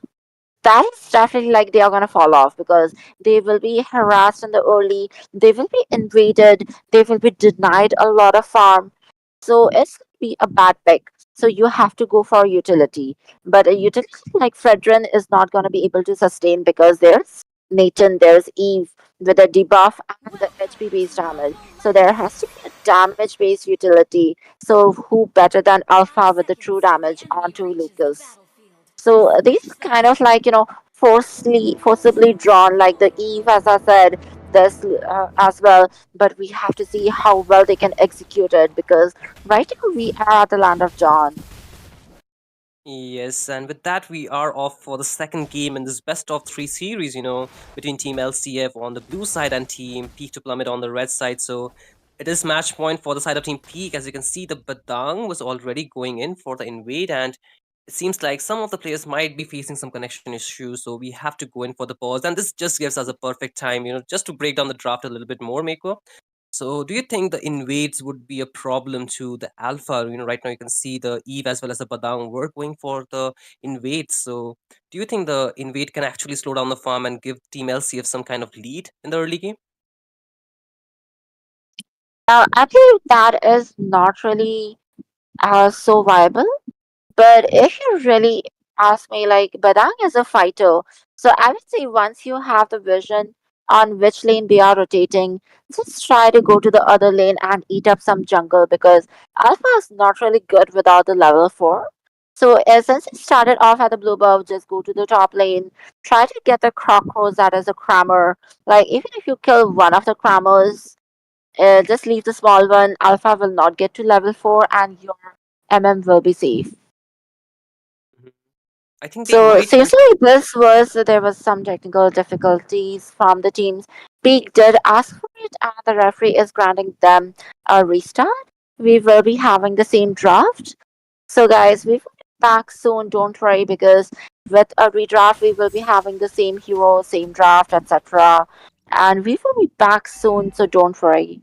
that is definitely like they are gonna fall off because they will be harassed in the early, they will be invaded, they will be denied a lot of farm. So it's gonna be a bad pick. So you have to go for utility. But a utility like Fredrin is not gonna be able to sustain because there's Nathan, there's Eve with a debuff and the HP based damage. So there has to be a damage based utility. So who better than Alpha with the true damage onto Lucas? So these kind of like forcibly drawn like the Eve, as I said, this as well. But we have to see how well they can execute it because right now we are at the land of Dawn. Yes, and with that, we are off for the second game in this best of three series, between Team LCF on the blue side and Team Peak to Plummet on the red side. So it is match point for the side of Team Peak. As you can see, the Badang was already going in for the invade, and it seems like some of the players might be facing some connection issues. So we have to go in for the pause, and this just gives us a perfect time, just to break down the draft a little bit more, Mako. So, do you think the invades would be a problem to the alpha? Right now you can see the Eve as well as the Badang were going for the invades. So, do you think the invade can actually slow down the farm and give Team LCF some kind of lead in the early game? I believe that is not really so viable. But if you really ask me, like Badang is a fighter, so I would say once you have the vision on which lane they are rotating, just try to go to the other lane and eat up some jungle because Alpha is not really good without the level 4. So since it started off at the blue buff, just go to the top lane, try to get the Croc that is a crammer. Like even if you kill one of the crammers, just leave the small one. Alpha will not get to level 4 and your MM will be safe. Mhm. I think they So might seems use. like this was there was some technical difficulties from the teams. Peak did ask for it, and the referee is granting them a restart. We will be having the same draft. So guys, we will be back soon. Don't worry, because with a redraft, we will be having the same hero, same draft, etc. And we will be back soon. So don't worry.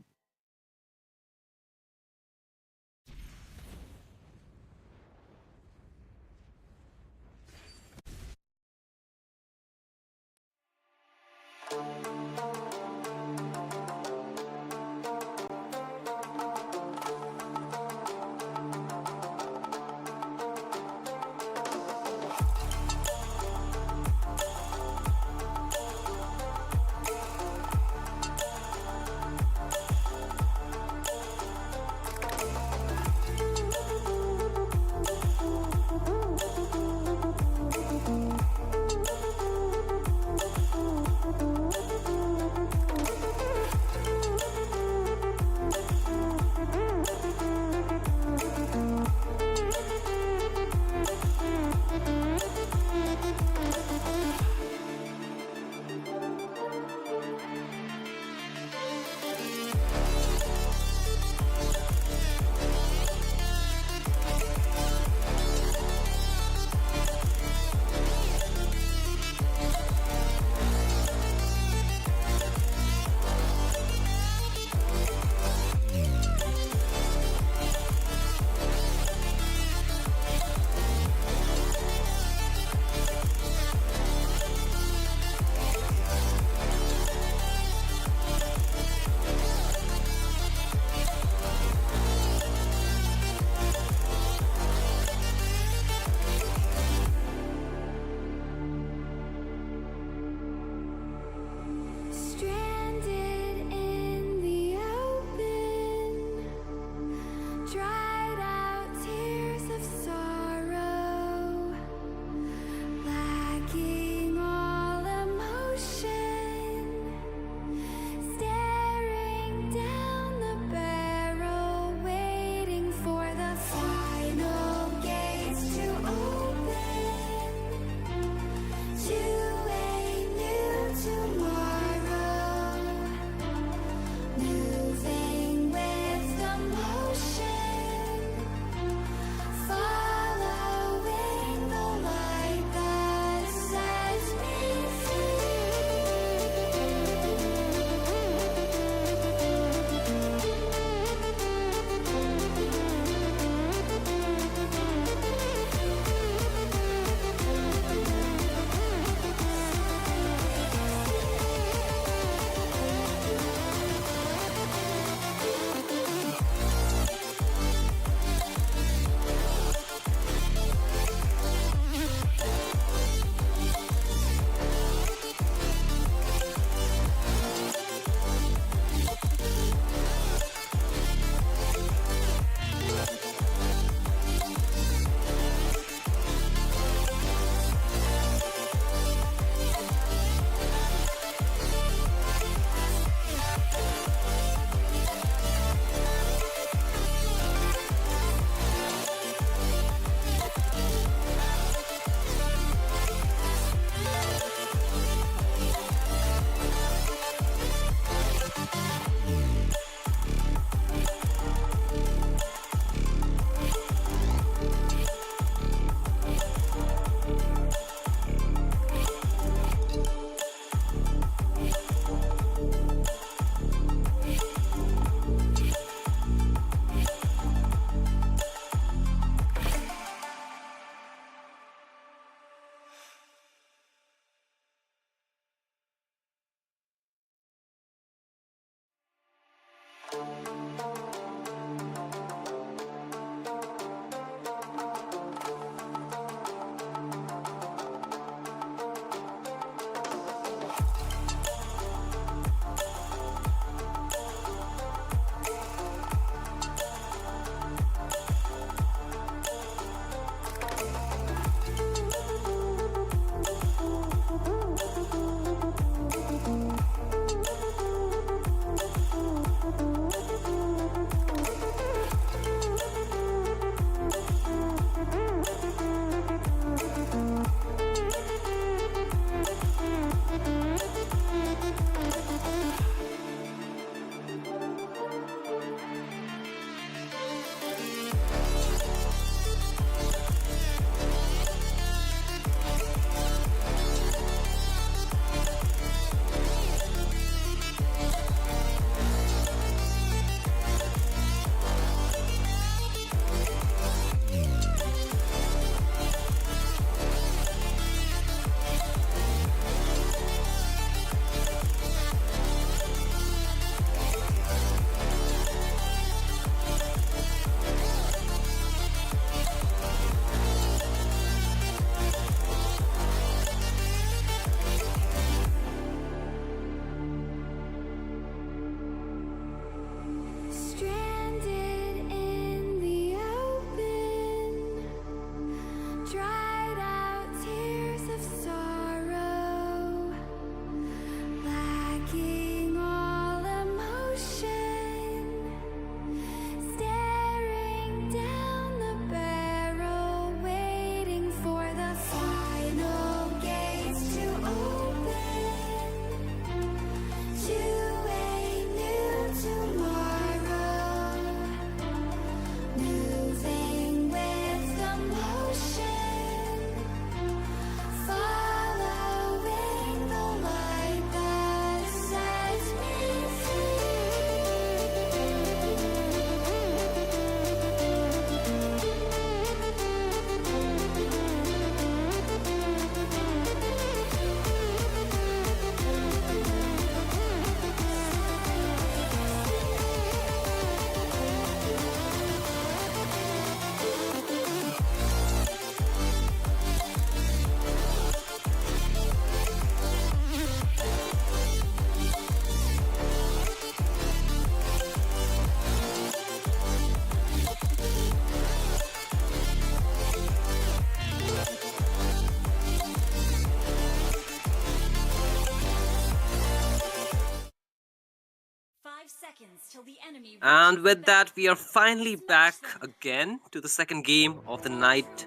And with that, we are finally back again to the second game of the night.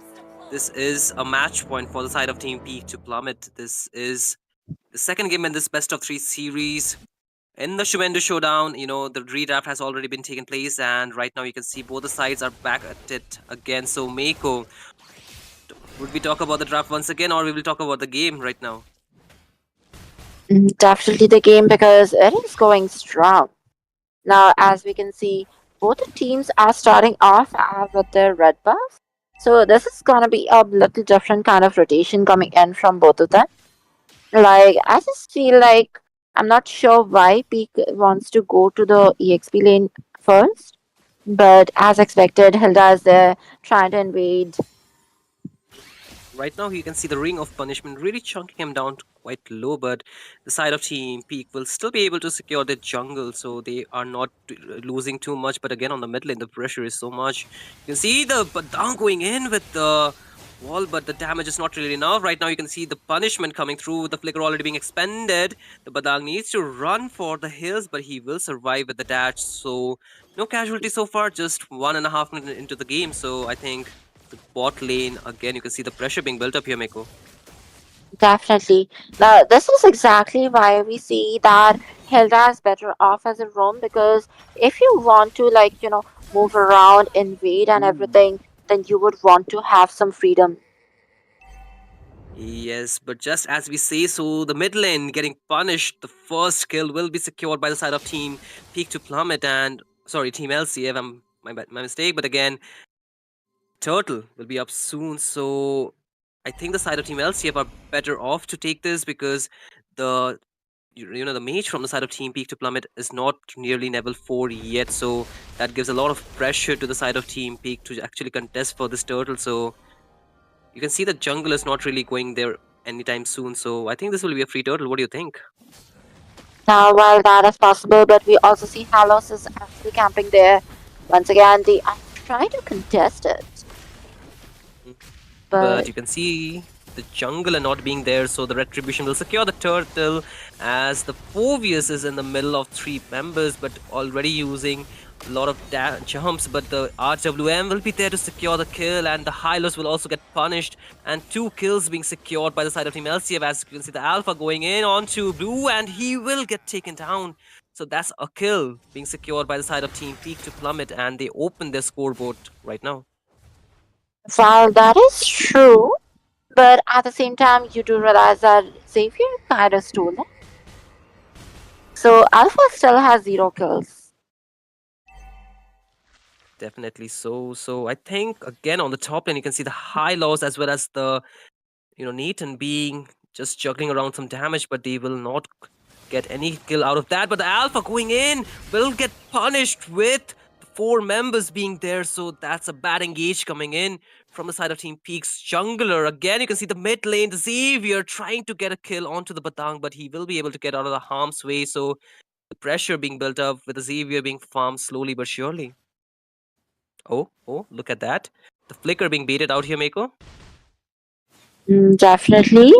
This is a match point for the side of Team Peak to plummet. This is the second game in this best of three series. In the Sumendu Showdown, the redraft has already been taken place, and right now you can see both the sides are back at it again. So, Meiko, would we talk about the draft once again, or we will talk about the game right now? Definitely the game because it is going strong. Now, as we can see, both the teams are starting off with their red buff. So this is gonna be a little different kind of rotation coming in from both of them. Like, I just feel like I'm not sure why Peak wants to go to the EXP lane first, but as expected, Hilda is there trying to invade. Right now, you can see the Ring of Punishment really chunking him down to quite low, but the side of Team Peak will still be able to secure the jungle, so they are not losing too much. But again, on the mid lane, the pressure is so much. You can see the Badang going in with the wall, but the damage is not really enough. Right now, you can see the punishment coming through, with the flicker already being expended. The Badang needs to run for the hills, but he will survive with the dash. So, no casualty so far, just 1.5 minutes into the game. So, I think the bot lane, again, you can see the pressure being built up here, Meko. Definitely. Now, this is exactly why we see that Hilda is better off as a roam because if you want to, like, move around, invade, and everything, then you would want to have some freedom. Yes, but just as we say so, the mid lane getting punished, the first kill will be secured by the side of Team Peak to Plummet and, sorry, Team LCF, my mistake, but again, Turtle will be up soon, so I think the side of Team LCF are better off to take this because the the mage from the side of Team Peak to Plummet is not nearly level 4 yet, so that gives a lot of pressure to the side of Team Peak to actually contest for this turtle. So you can see the jungle is not really going there anytime soon. So I think this will be a free turtle. What do you think? Now, while that is possible, but we also see Halos is actually camping there. Once again, they are trying to contest it, But but you can see the jungle and not being there, so the retribution will secure the turtle as the Fovius is in the middle of 3 members, but already using a lot of jumps. But the RWM will be there to secure the kill, and the Hylos will also get punished, and 2 kills being secured by the side of Team LCF. As you can see, the Alpha going in onto Blue, and he will get taken down. So that's a kill being secured by the side of Team Peak to Plummet, and they open their scoreboard right now. while that is true, but at the same time, you do realize that Xavier kind of stole it. So Alpha still has 0 kills. Definitely so. So I think again on the top lane you can see the high lows as well as the Nathan being just juggling around some damage, but they will not get any kill out of that. But the Alpha going in will get punished with the 4 members being there. So that's a bad engage coming in from the side of Team Peak's jungler. Again, you can see the mid lane, the Xavier trying to get a kill onto the Batang, but he will be able to get out of the harm's way. So the pressure being built up with the Xavier being farmed slowly but surely. Oh, look at that. The flicker being baited out here, Mako. Definitely.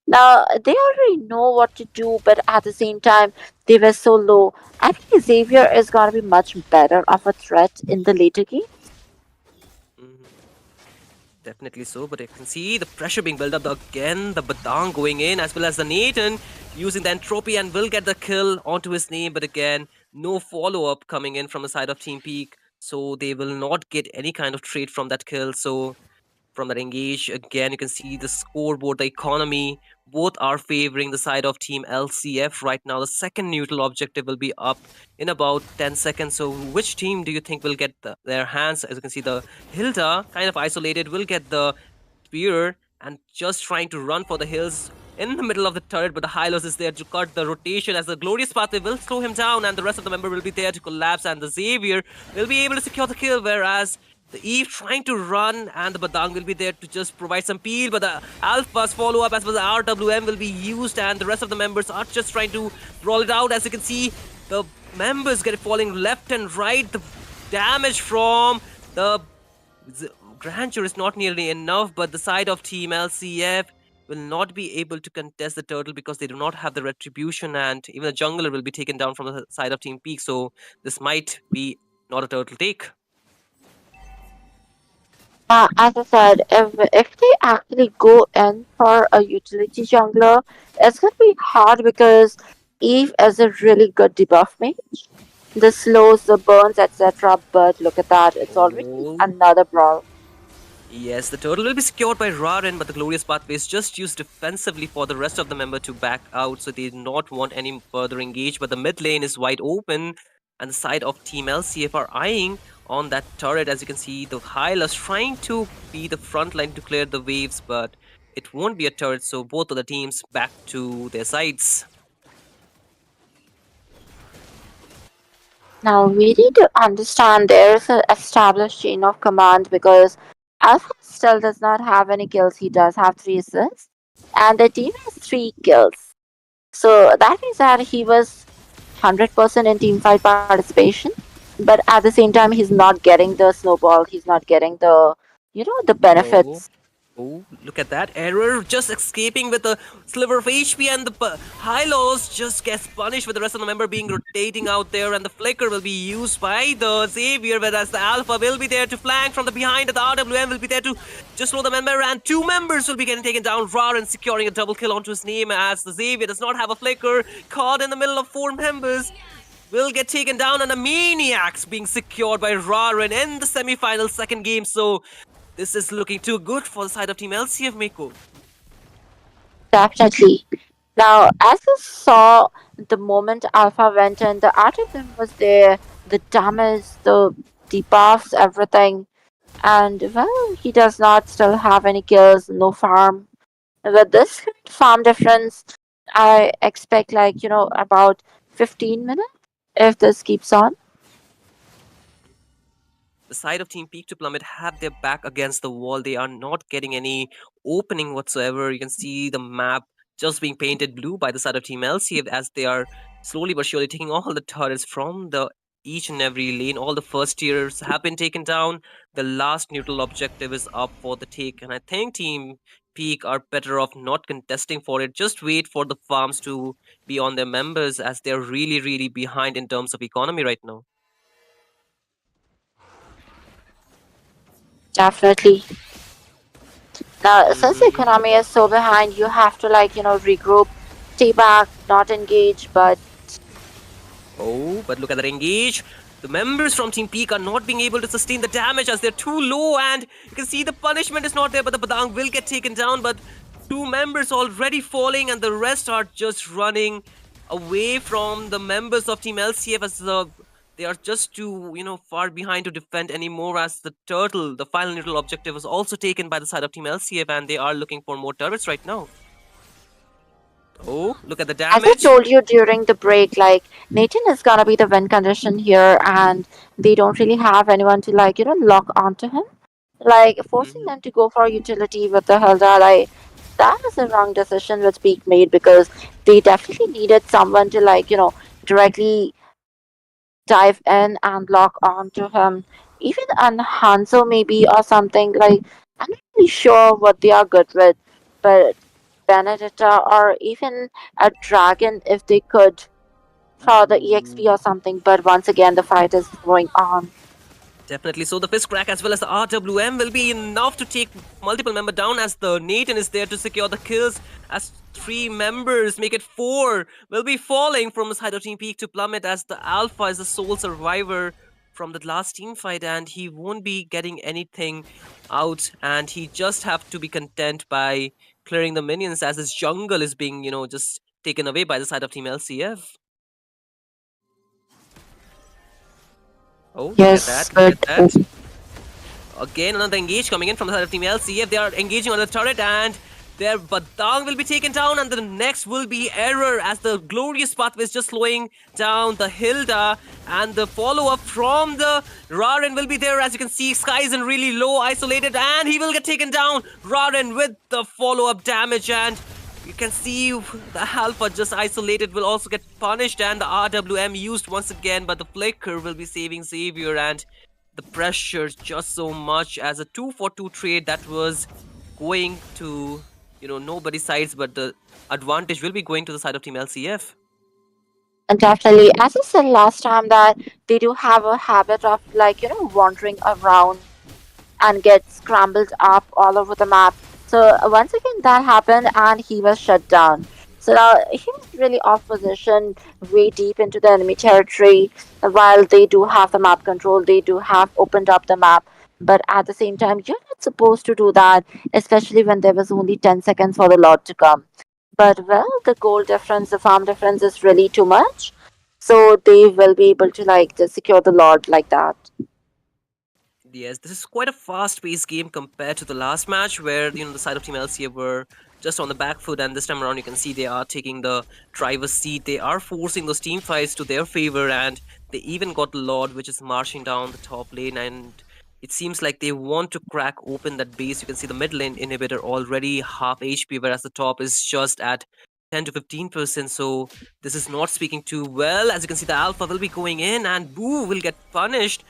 Now they already know what to do, but at the same time, they were so low. I think Xavier is gonna be much better of a threat in the later game. Mhm. Definitely so, but I can see the pressure being built up again. The Badang going in as well as the Nathan using the entropy and will get the kill onto his name, but again, no follow up coming in from the side of Team Peak, so they will not get any kind of trade from that kill. So from that engage. Again, you can see the scoreboard, the economy, both are favoring the side of Team LCF right now. The second neutral objective will be up in about 10 seconds. So, which team do you think will get their hands? As you can see, the Hilda, kind of isolated, will get the spear and just trying to run for the hills in the middle of the turret, but the Hylos is there to cut the rotation as the Glorious Pathway will slow him down, and the rest of the member will be there to collapse, and the Xavier will be able to secure the kill, whereas the Eve trying to run, and the Badang will be there to just provide some peel, but the Alphas follow up as well as the RWM will be used, and the rest of the members are just trying to roll it out. As you can see, the members get falling left and right. The damage from the grandeur is not nearly enough, but the side of Team LCF will not be able to contest the turtle because they do not have the retribution, and even the jungler will be taken down from the side of Team Peak. So this might be not a turtle take. As I said, if they actually go in for a utility jungler, it's gonna be hard because Eve is a really good debuff mage. The slows, the burns, etc. But look at that, it's already Oh, another brawl. yes, the turtle will be secured by Raren, but the Glorious Pathway is just used defensively for the rest of the member to back out, so they do not want any further engage. But the mid lane is wide open, and the side of Team LCF are eyeing on that turret. As you can see, the Hylas trying to be the front line to clear the waves, but it won't be a turret, so both of the teams back to their sides. Now we need to understand there's an established chain of command because Alpha still does not have any kills. He does have 3 assists, and the team has 3 kills. So that means that he was 100% in team fight participation, but at the same time, he's not getting the snowball. He's not getting the Oh. benefits. Oh, look at that. Error just escaping with a sliver of HP, and the high lows just gets punished with the rest of the member being rotating out there, and the flicker will be used by the Xavier, whereas the Alpha will be there to flank from the behind, and the RWM will be there to just slow the member, and 2 members will be getting taken down. Raren securing a double kill onto his name as the Xavier does not have a flicker, caught in the middle of 4 members. Will get taken down, and a Maniacs being secured by Raren in the semi-final second game. So this is looking too good for the side of Team LCF, Mako. Definitely. Now, as you saw, the moment Alpha went in, the art of them was there, the damage, the debuffs, everything. And well, he does not still have any kills, no farm. With this farm difference, I expect about 15 minutes if this keeps on. The side of Team Peak to Plummet have their back against the wall. They are not getting any opening whatsoever. You can see the map just being painted blue by the side of Team LCF as they are slowly but surely taking all the turrets from the each and every lane. All the first tiers have been taken down. The last neutral objective is up for the take, and I think Team Peak are better off not contesting for it. Just wait for the farms to be on their members as they're really, really behind in terms of economy right now. Definitely. Now, since the Mhm. economy is so behind, you have to regroup, stay back, not engage, but Oh, but look at that engage. The members from Team Peak are not being able to sustain the damage as they're too low, and you can see the punishment is not there, but the Badang will get taken down. But 2 members already falling, and the rest are just running away from the members of Team LCF as they are just too far behind to defend anymore. As the turtle, the final neutral objective, was also taken by the side of Team LCF, and they are looking for more turrets right now. Oh, look at the as I damage. told you during the break, Nathan is gonna be the win condition here, and they don't really have anyone to lock onto him. Like forcing Mhm. them to go for utility with the Hilda, that was a wrong decision which Peak made because they definitely needed someone to directly dive in and lock onto him. Even an Hanzo maybe or something I'm not really sure what they are good with, but Benedetta or even a dragon if they could for the EXP or something. But once again, the fight is going on. Definitely. So the fist crack as well as the RWM will be enough to take multiple member down as the Nathan is there to secure the kills as 3 members make it 4 will be falling from the side of Team Peak to Plummet as the Alpha is the sole survivor from the last team fight and he won't be getting anything out and he just have to be content by clearing the minions as his jungle is being just taken away by the side of Team LCF. Oh, look at Yes, that, look but at that. Again, another engage coming in from the side of Team LCF. They are engaging on the turret and their Badang will be taken down and the next will be Error as the Glorious Pathway is just slowing down the Hilda and the follow-up from the Raren will be there. As you can see, Sky is in really low, isolated and he will get taken down. Raren with the follow-up damage and you can see the Alpha just isolated will also get punished and the RWM used once again, but the Flicker will be saving Xavier and the pressure just so much as a 2-for-2 trade that was going to nobody's sides, but the advantage will be going to the side of Team LCF. And definitely, as I said last time, that they do have a habit of like, wandering around and get scrambled up all over the map. So once again, that happened and he was shut down. So now he was really off position, way deep into the enemy territory. While they do have the map control, they do have opened up the map. But at the same time, you're not supposed to do that, especially when there was only 10 seconds for the Lord to come. But well, the goal difference, the farm difference is really too much. So they will be able to like just secure the Lord like that. Yes, this is quite a fast-paced game compared to the last match, where the side of Team LCF were just on the back foot, and this time around you can see they are taking the driver's seat. They are forcing those team fights to their favor, and they even got Lord, which is marching down the top lane, and it seems like they want to crack open that base. You can see the mid lane inhibitor already half HP, whereas the top is just at 10 to 15%. So this is not speaking too well. As you can see, the alpha will be going in, and Boo will get punished.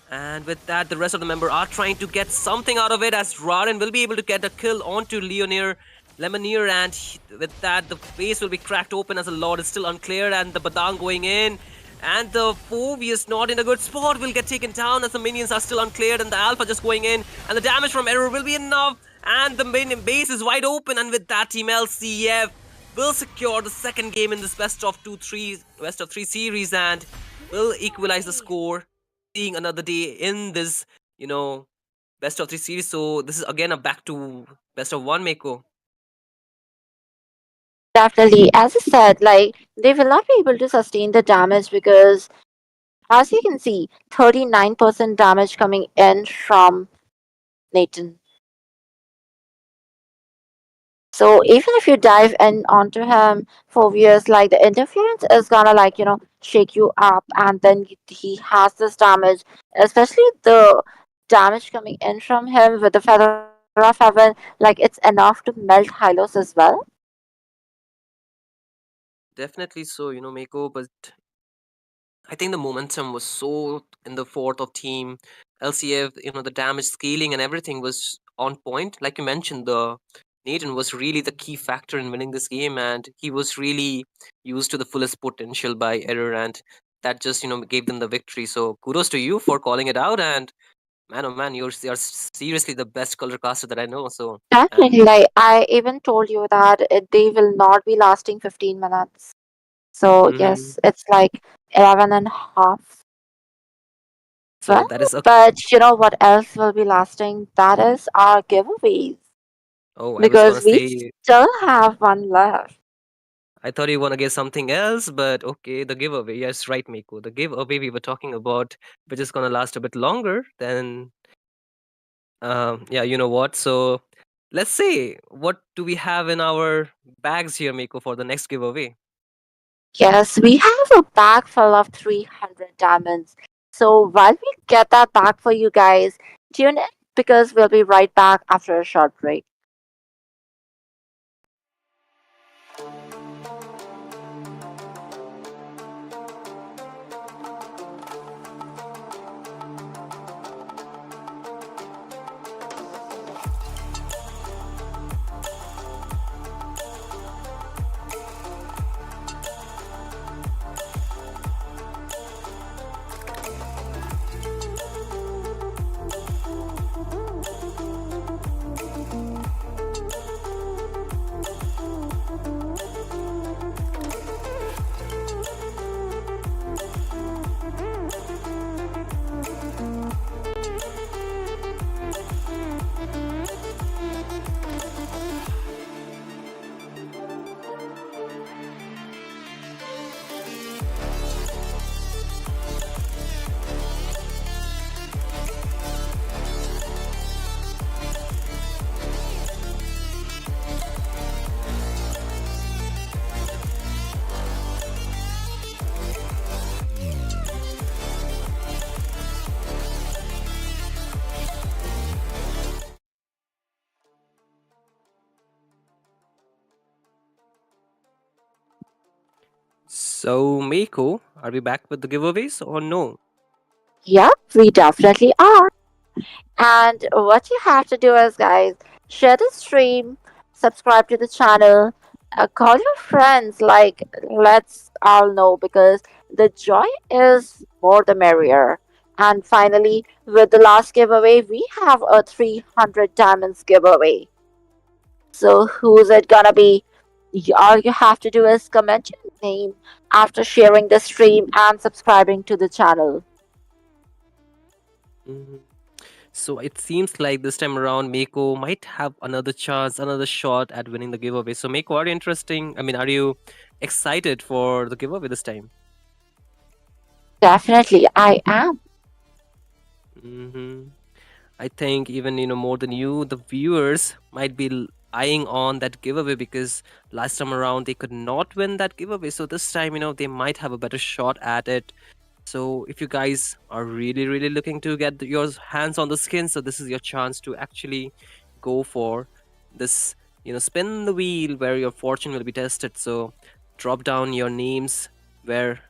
And with that, the rest of the member are trying to get something out of it, as Rarin will be able to get a kill onto Lemonier, and with that, the base will be cracked open as the Lord is still uncleared, and the Badang going in. And the Fovi is not in a good spot, will get taken down as the minions are still uncleared, and the Alpha just going in, and the damage from Error will be enough, and the main base is wide open, and with that, Team LCF will secure the second game in this best of three series, and will equalize the score, seeing another day in this, you know, best of three series. So this is again a back to best of one, Mako. Definitely, as I said, like they will not be able to sustain the damage because, as you can see, 39% damage coming in from Nathan. So even if you dive in onto him for years, like the interference is gonna like shake you up, and then he has this damage, especially the damage coming in from him with the feather of heaven. Like it's enough to melt Hylos as well. Definitely so, Mako. But I think the momentum was so in the fourth of Team LCF. The damage scaling and everything was on point. Like you mentioned, the Nathan was really the key factor in winning this game, and he was really used to the fullest potential by Error, and that just gave them the victory. So kudos to you for calling it out, and man, oh man, you're seriously the best color caster that I know. So, Definitely, and like I even told you that they will not be lasting 15 minutes. So mhm. yes, it's like 11 and a half. So Well, that is a but what else will be lasting? That is our giveaways. oh, I was gonna Because we say still have one left. I thought you wanna get something else, but okay, the giveaway. Yes, right, Miko. The giveaway we were talking about, which is gonna last a bit longer than yeah, you know what? So let's say, what do we have in our bags here, Miko, for the next giveaway? Yes, we have a bag full of 300 diamonds. So while we get that bag for you guys, tune in because we'll be right back after a short break. So, Miko, are we back with the giveaways or no? Yep, we definitely are. And what you have to do is, guys, share the stream, subscribe to the channel, call your friends, like, let's all know, because the joy is more the merrier. And finally, with the last giveaway, we have a 300 diamonds giveaway. So who's it gonna be? All you have to do is comment your name after sharing the stream and subscribing to the channel. Mhm. So it seems like this time around, Mako might have another chance, another shot at winning the giveaway. So, Mako, are you interesting? I mean, are you excited for the giveaway this time? Definitely, I am. Hmm. I think even more than you, the viewers might be eyeing on that giveaway because last time around they could not win that giveaway. So this time, they might have a better shot at it. So if you guys are really, really looking to get your hands on the skin, so this is your chance to actually go for this, spin the wheel where your fortune will be tested. So drop down your names where,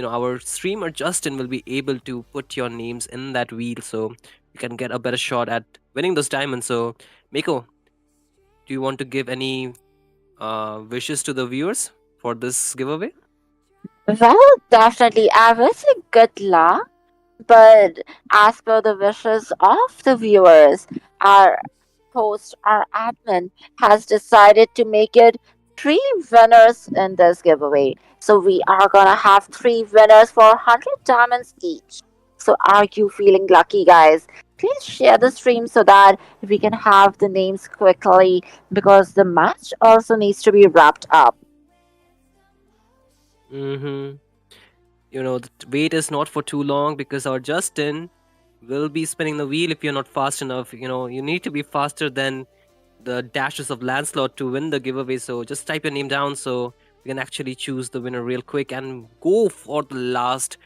our streamer Justin will be able to put your names in that wheel. So you can get a better shot at winning those diamonds. So, Miko, do you want to give any wishes to the viewers for this giveaway? Well, definitely, I will say good luck. But as per the wishes of the viewers, our host, our admin, has decided to make it three winners in this giveaway. So we are gonna have three winners for 100 diamonds each. So are you feeling lucky, guys? Please share the stream so that we can have the names quickly, because the match also needs to be wrapped up. Mm-hmm. The wait is not for too long because our Justin will be spinning the wheel if you're not fast enough. You need to be faster than the dashes of Lancelot to win the giveaway. So just type your name down so we can actually choose the winner real quick and go for the last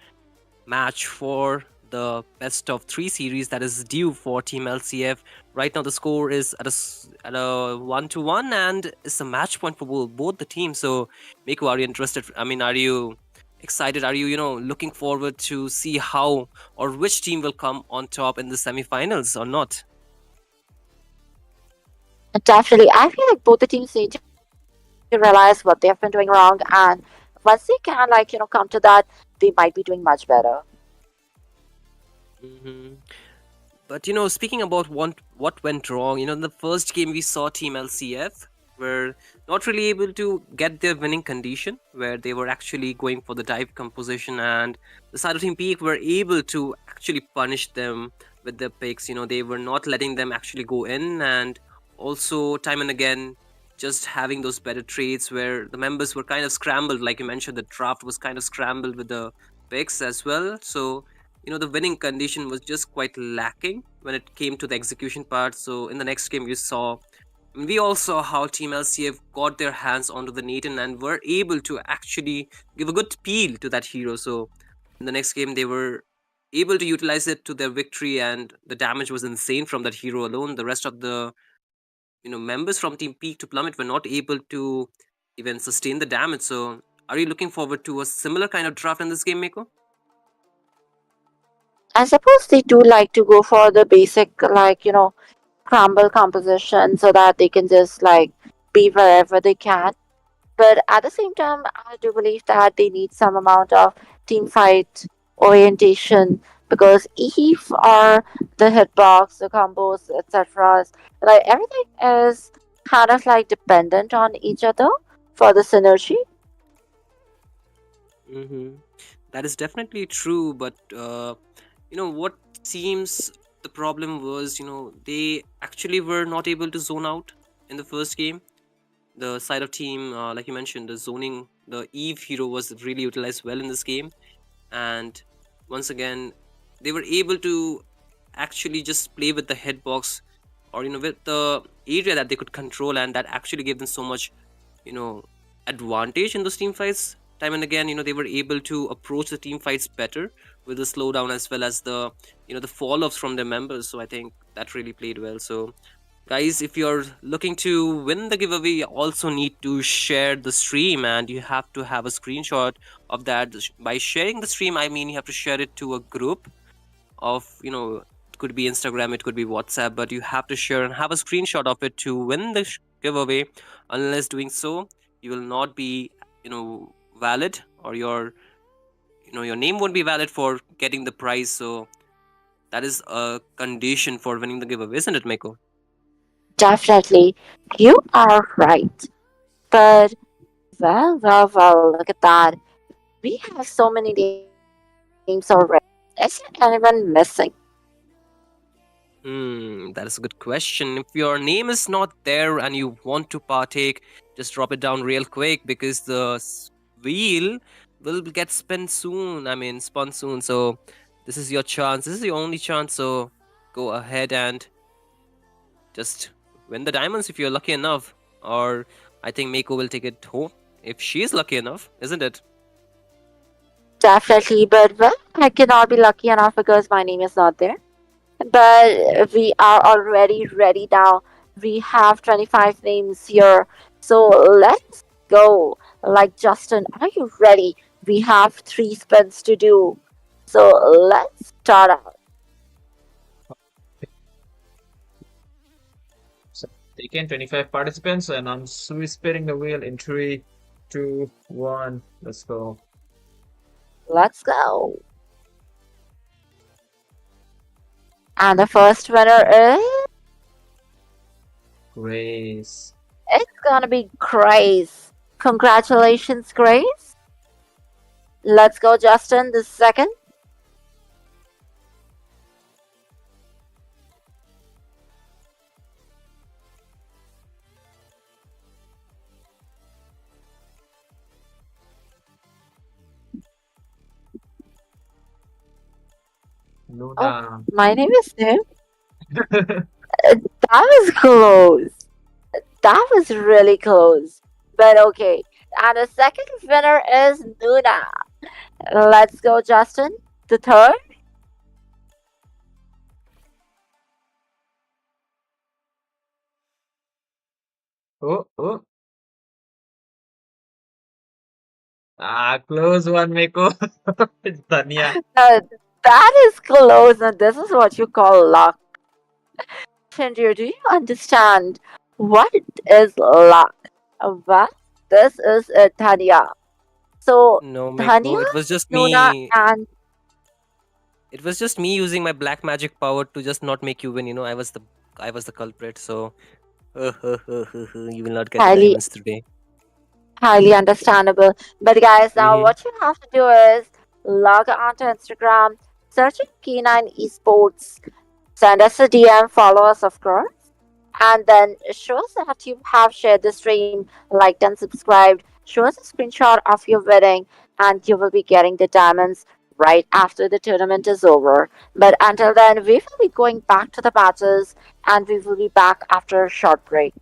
match for the best of three series that is due for Team LCF. Right now, the score is at a 1-1, and it's a match point for both the teams. So, Miko, are you interested? I mean, are you excited? Are you looking forward to see how or which team will come on top in the semifinals or not? Definitely, I feel like both the teams need to realize what they have been doing wrong, and once they can, come to that, they might be doing much better. Hmm. But speaking about what went wrong, in the first game we saw Team LCF were not really able to get their winning condition, where they were actually going for the dive composition, and the side of Team Peak were able to actually punish them with their picks. They were not letting them actually go in, and also time and again just having those better trades where the members were kind of scrambled, like you mentioned, the draft was kind of scrambled with the picks as well. So the winning condition was just quite lacking when it came to the execution part. So in the next game you saw, we all saw how Team LCF got their hands onto the Nathan and were able to actually give a good peel to that hero. So in the next game they were able to utilize it to their victory, and the damage was insane from that hero alone. The rest of the members from Team Peak to Plummet were not able to even sustain the damage. So are you looking forward to a similar kind of draft in this game, Mako? I suppose they do like to go for the basic, crumble composition so that they can just be wherever they can. But at the same time, I do believe that they need some amount of team fight orientation, because if or the hitbox, the combos, etc., everything is kind of dependent on each other for the synergy. Mm-hmm. That is definitely true, but what seems the problem was, they actually were not able to zone out in the first game. The side of team, like you mentioned, the zoning, the Eve hero was really utilized well in this game, and once again, they were able to actually just play with the hitbox or with the area that they could control, and that actually gave them so much you know advantage in those team fights. Time and again, they were able to approach the team fights better with the slowdown as well as the the fall offs from their members. So I think that really played well. So guys, if you're looking to win the giveaway, you also need to share the stream, and you have to have a screenshot of that. By sharing the stream, I mean you have to share it to a group of it could be Instagram, it could be WhatsApp, but you have to share and have a screenshot of it to win the giveaway. Unless doing so, you will not be, valid, or your name won't be valid for getting the prize. So that is a condition for winning the giveaway, isn't it, Mako? Definitely, you are right. But well, look at that. We have so many names already. Is there anyone missing? That is a good question. If your name is not there and you want to partake, just drop it down real quick, because the wheel will get spun soon. So this is your chance. This is your only chance. So go ahead and just win the diamonds if you're lucky enough. Or I think Mako will take it home if she's lucky enough, isn't it? Definitely, but well, I cannot be lucky enough because my name is not there. But we are already ready now. We have 25 names here. So let's go. Like Justin, are you ready? We have 3 spins to do. So let's start out. So taking 25 participants, and I'm spinning the wheel in three, two, one. Let's go. Let's go. And the first winner is. Grace. It's gonna be Grace. Congratulations, Grace. Let's go, Justin, the second. Oh, Luna. my name is Nim. That was close. That was really close. But okay. And the second winner is Luna. Let's go, Justin. The third. Oh, oh. Close one, Meko. It's Tanya. That is close, and this is what you call luck. Chandra, do you understand what is luck? Well, this is Tanya. So, No, Tanya, Mako. It was just Luna, me. and It was just me using my black magic power to just not make you win. I was the culprit. So you will not get the highly diamonds today. highly understandable. But guys, now Mm-hmm. what you have to do is log onto Instagram, searching K9 Esports, send us a DM, follow us, of course, and then show us that you have shared the stream, liked and subscribed. Show us a screenshot of your wedding, and you will be getting the diamonds right after the tournament is over. But until then, we will be going back to the matches, and we will be back after a short break.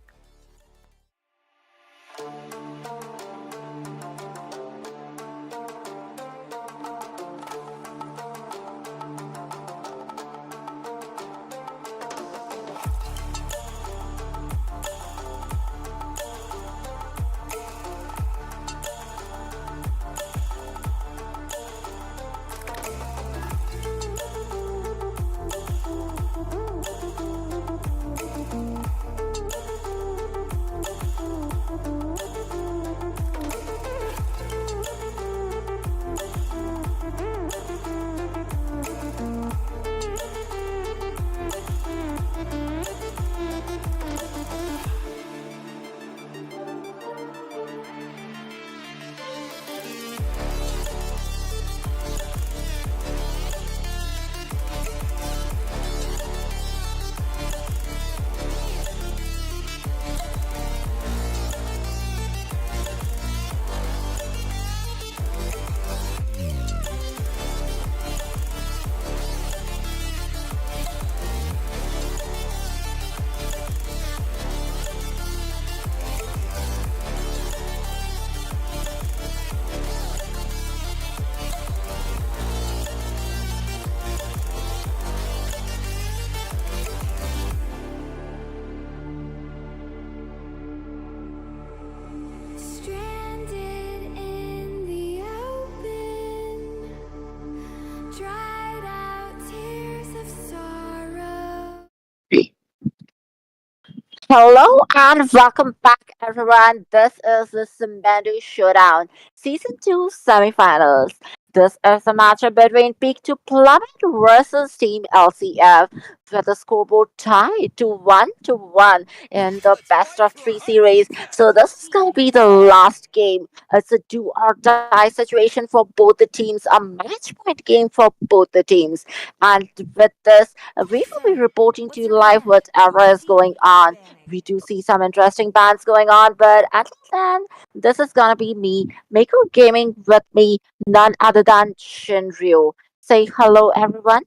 Hello and welcome back, everyone. This is the Sumendu Showdown Season 2 semifinals. This is a matchup between Peak to Plummet versus Team LCF, with the scoreboard tied to 1-1 in the best of three series. So, this is going to be the last game. It's a do or die situation for both the teams, a match point game for both the teams. And with this, we will be reporting to you live whatever is going on. We do see some interesting bands going on, but until then, this is gonna be me, Mako Gaming, with me, none other than Shinryu. Say hello, everyone.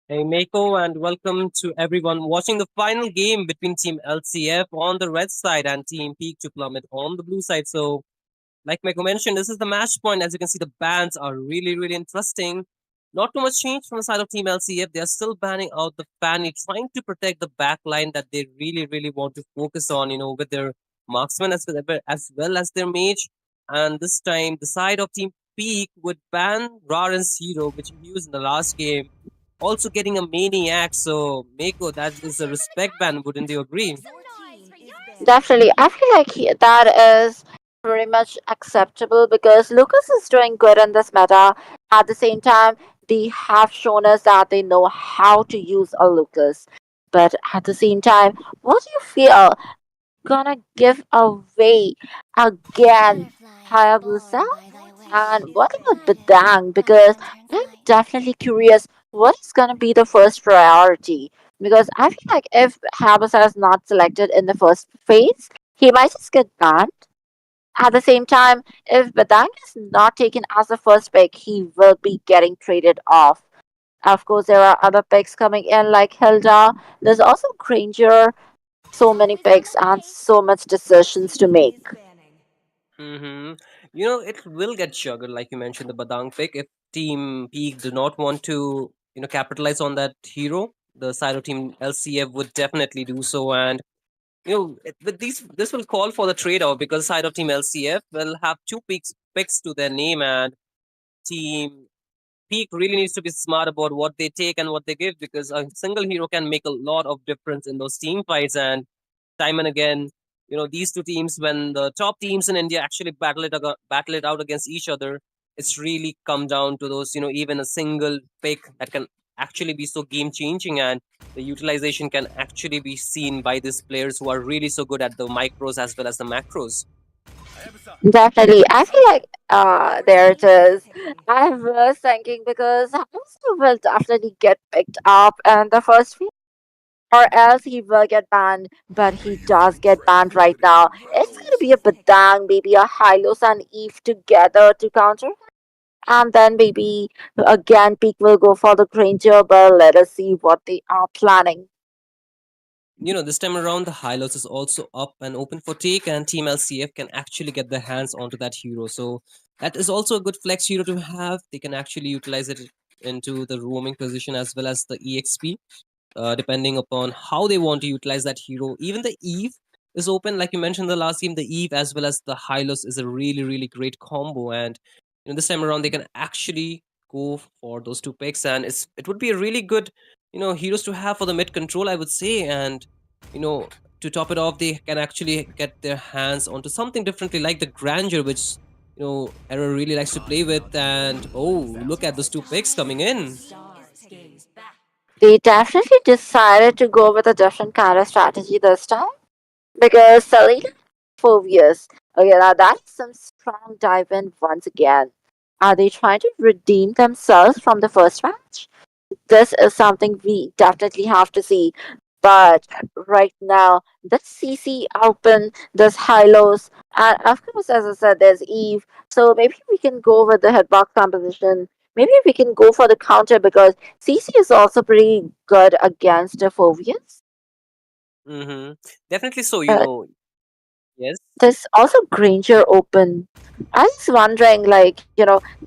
Hey, Mako, and welcome to everyone watching the final game between Team LCF on the red side and Team Peak to Plummet on the blue side. So, like Mako mentioned, this is the match point. As you can see, the bans are really, really interesting. Not too much change from the side of Team LCF. They are still banning out the Fanny, trying to protect the back line that they really, really want to focus on, with their marksman as well as their mage. And this time, the side of Team Peak would ban Raren's hero, which he used in the last game, also getting a maniac. So, Mako, that is a respect ban, wouldn't you agree? Definitely, I feel like that is pretty much acceptable because Lucas is doing good in this meta. At the same time, they have shown us that they know how to use a Lucas. But at the same time, what do you feel gonna give away again Hayabusa? And what about Badang? Because I'm definitely curious what is gonna be the first priority. Because I feel like if Hayabusa is not selected in the first phase, he might just get banned. At the same time, if Badang is not taken as the first pick, he will be getting traded off. Of course, there are other picks coming in like Hilda. There's also Granger, so many picks and so much decisions to make. Mm-hmm. It will get juggled, like you mentioned, the Badang pick. If Team Peak do not want to, capitalize on that hero, the side of Team LCF would definitely do so. And, with this will call for the trade-off because side of Team LCF will have two picks to their name, and Team Peak really needs to be smart about what they take and what they give because a single hero can make a lot of difference in those team fights. And time and again, these two teams, when the top teams in India actually battle it out against each other, it's really come down to those, even a single pick that can actually be so game changing, and the utilization can actually be seen by these players who are really so good at the micros as well as the macros. Definitely. I feel like there it is. I was thinking because Hamza will definitely get picked up in the first few, or else he will get banned, but he does get banned right now. It's gonna be a Badang, maybe a Hylos and Eve together to counter. And then maybe again Peak will go for the Granger, but let us see what they are planning. This time around, the high loss is also up and open for take, and Team LCF can actually get their hands onto that hero. So that is also a good flex hero to have. They can actually utilize it into the roaming position as well as the EXP, depending upon how they want to utilize that hero. Even the Eve is open, like you mentioned the last game. The Eve as well as the Hylos is a really, really great combo, and this time around they can actually go for those two picks, and it would be a really good heroes to have for the mid control, I would say. And you know to top it off, they can actually get their hands onto something differently like the Grandeur, which Error really likes to play with. And oh, look at those two picks coming in. They definitely decided to go with a different kind of strategy this time because Selena 4 years. Okay, now that's some strong dive in once again. Are they trying to redeem themselves from the first match? This is something we definitely have to see. But right now, this CC open, this high lows, and of course, as I said, there's Eve. So maybe we can go with the hitbox composition. Maybe we can go for the counter because CC is also pretty good against the phobias. Mm-hmm. Definitely so, Uh, yes. there's also Granger open. I was wondering, like,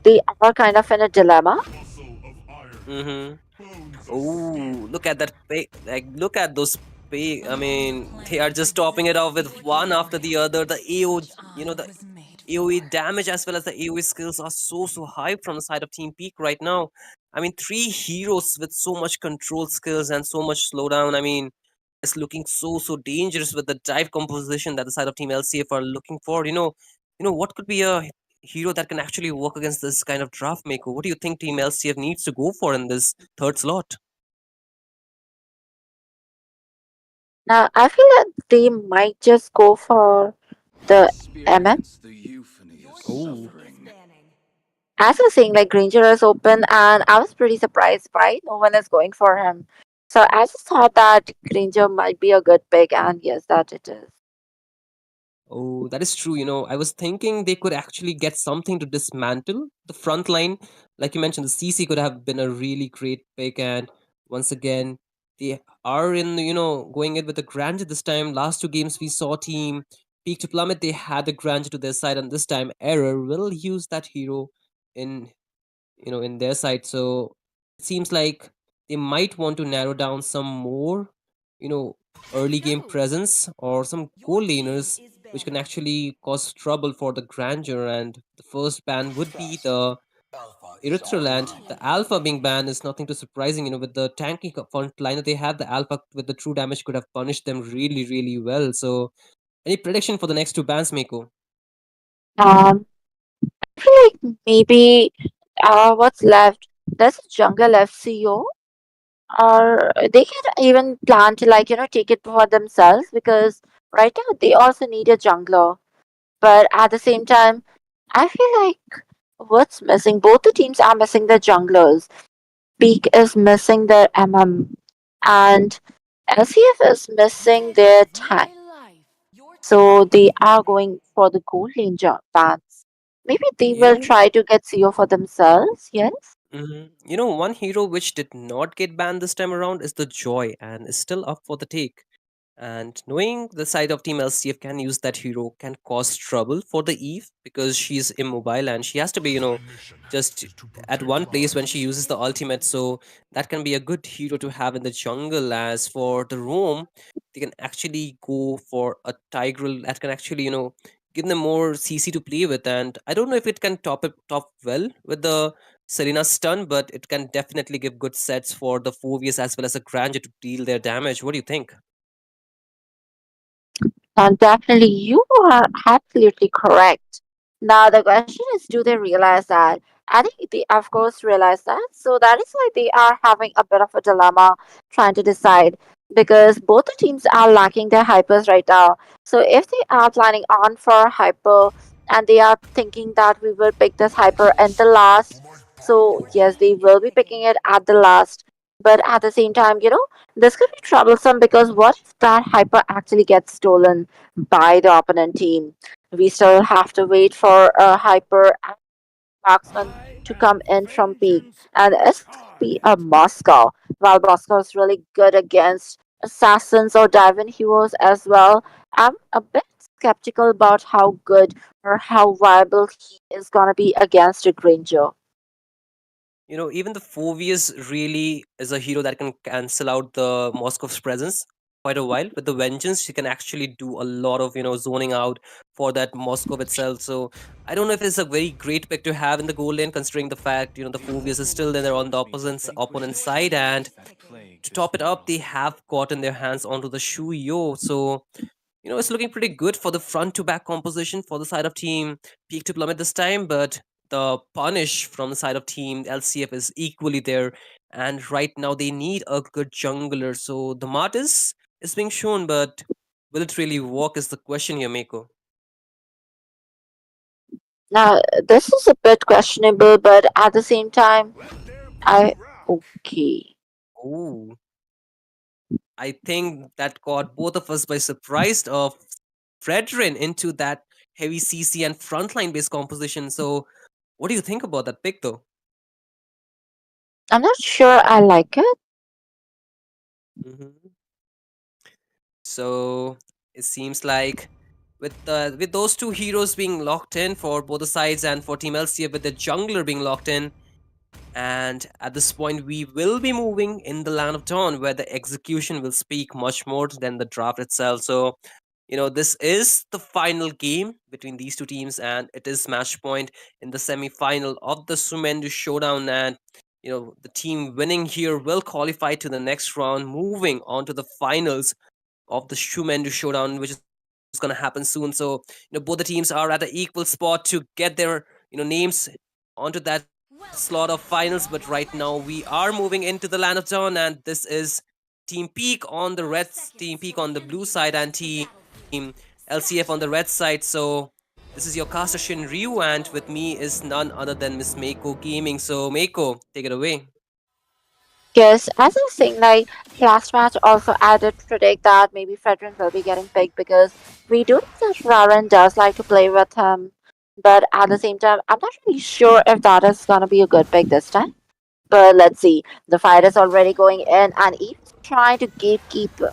they are kind of in a dilemma. Mm-hmm. Oh, look at that pay. Like, look at those pay. I mean, they are just topping it off with one after the other. The AO, the AoE damage as well as the AoE skills are so high from the side of Team Peak right now. I mean, three heroes with so much control skills and so much slowdown. I mean, is looking so dangerous with the dive composition that the side of Team LCF are looking for. What could be a hero that can actually work against this kind of draft maker? What do you think Team LCF needs to go for in this third slot? Now, I feel that they might just go for the MM. Oh, As I was saying, like Granger is open, and I was pretty surprised why no one is going for him. So I just thought that Granger might be a good pick, and yes, that it is. oh, that is true. I was thinking they could actually get something to dismantle the front line. Like you mentioned, the CC could have been a really great pick. And once again, they are going in with the Grandeur this time. Last two games we saw team Peak to Plummet, they had the Grandeur to their side. And this time, Error will use that hero in in their side. So it seems like they might want to narrow down some more you know early game presence or some goal laners which can actually cause trouble for the grandeur. And the first ban would be the erythral, and the alpha being banned is nothing too surprising. With the tanking front liner they have, the alpha with the true damage could have punished them really well. So any prediction for the next two bans, Mako? Um, I feel like maybe what's left? There's a jungle FCO, or they can even plan to take it for themselves because right now they also need a jungler. But at the same time, I feel like what's missing? Both the teams are missing their junglers. Peak is missing their MM, and LCF is missing their tank. So they are going for the gold ranger bans. Maybe they you will know try to get CO for themselves. Yes. One hero which did not get banned this time around is the Joy and is still up for the take. And knowing the side of Team LCF can use that hero can cause trouble for the Eve because she's immobile and she has to be, just at one place when she uses the ultimate. So that can be a good hero to have in the jungle. As for the roam, they can actually go for a Tigreal that can actually, give them more CC to play with. And I don't know if it can top well with the Selena stun, but it can definitely give good sets for the Phobius as well as a Grandeur to deal their damage. What do you think? Definitely, you are absolutely correct. Now, the question is, do they realize that? I think they, of course, realize that. So that is why they are having a bit of a dilemma trying to decide because both the teams are lacking their hypers right now. So if they are planning on for hyper and they are thinking that we will pick this hyper at the last, so yes, they will be picking it at the last. But at the same time, this could be troublesome because what if that hyper actually gets stolen by the opponent team? We still have to wait for a hyper and marksman to come in from peak, and it's going to be a Moscow. While Moscow is really good against assassins or diving heroes as well, I'm a bit skeptical about how good or how viable he is going to be against a Granger. Even the Phobius really is a hero that can cancel out the Moscow's presence quite a while. With the Vengeance, she can actually do a lot of, zoning out for that Moscow itself. So I don't know if it's a very great pick to have in the goal lane, considering the fact, the Phobius is still there on the opponent's side. And to top it up, they have gotten their hands onto the Shu Yo. So it's looking pretty good for the front to back composition for the side of team Peak to Plummet this time, but the punish from the side of team LCF is equally there. And right now they need a good jungler. So the Martis is being shown, but will it really work is the question here, Mako. Now, this is a bit questionable, but at the same time, I okay. Oh, I think that caught both of us by surprise of Fredrin into that heavy CC and frontline based composition. So what do you think about that pick though? I'm not sure I like it. Mhm. So it seems like with those two heroes being locked in for both the sides and for Team LCF with the jungler being locked in, and at this point we will be moving in the land of dawn where the execution will speak much more than the draft itself. So this is the final game between these two teams, and it is match point in the semi-final of the Sumendu Showdown. And the team winning here will qualify to the next round, moving on to the finals of the Shumendu showdown, which is gonna happen soon. So both the teams are at an equal spot to get their names onto that slot of finals. But right now we are moving into the land of Dawn, and this is Team Peak on the Team Peak on the blue side, and Team LCF on the red side. So this is your caster Shin Ryu, and with me is none other than Miss Mako Gaming. So Mako, take it away. Yes, as I was saying, like last match also I did predict that maybe Fredrin will be getting picked because we do know that Raren does like to play with him. But at the same time, I'm not really sure if that is gonna be a good pick this time. But let's see. The fight is already going in and Eve's trying to gatekeep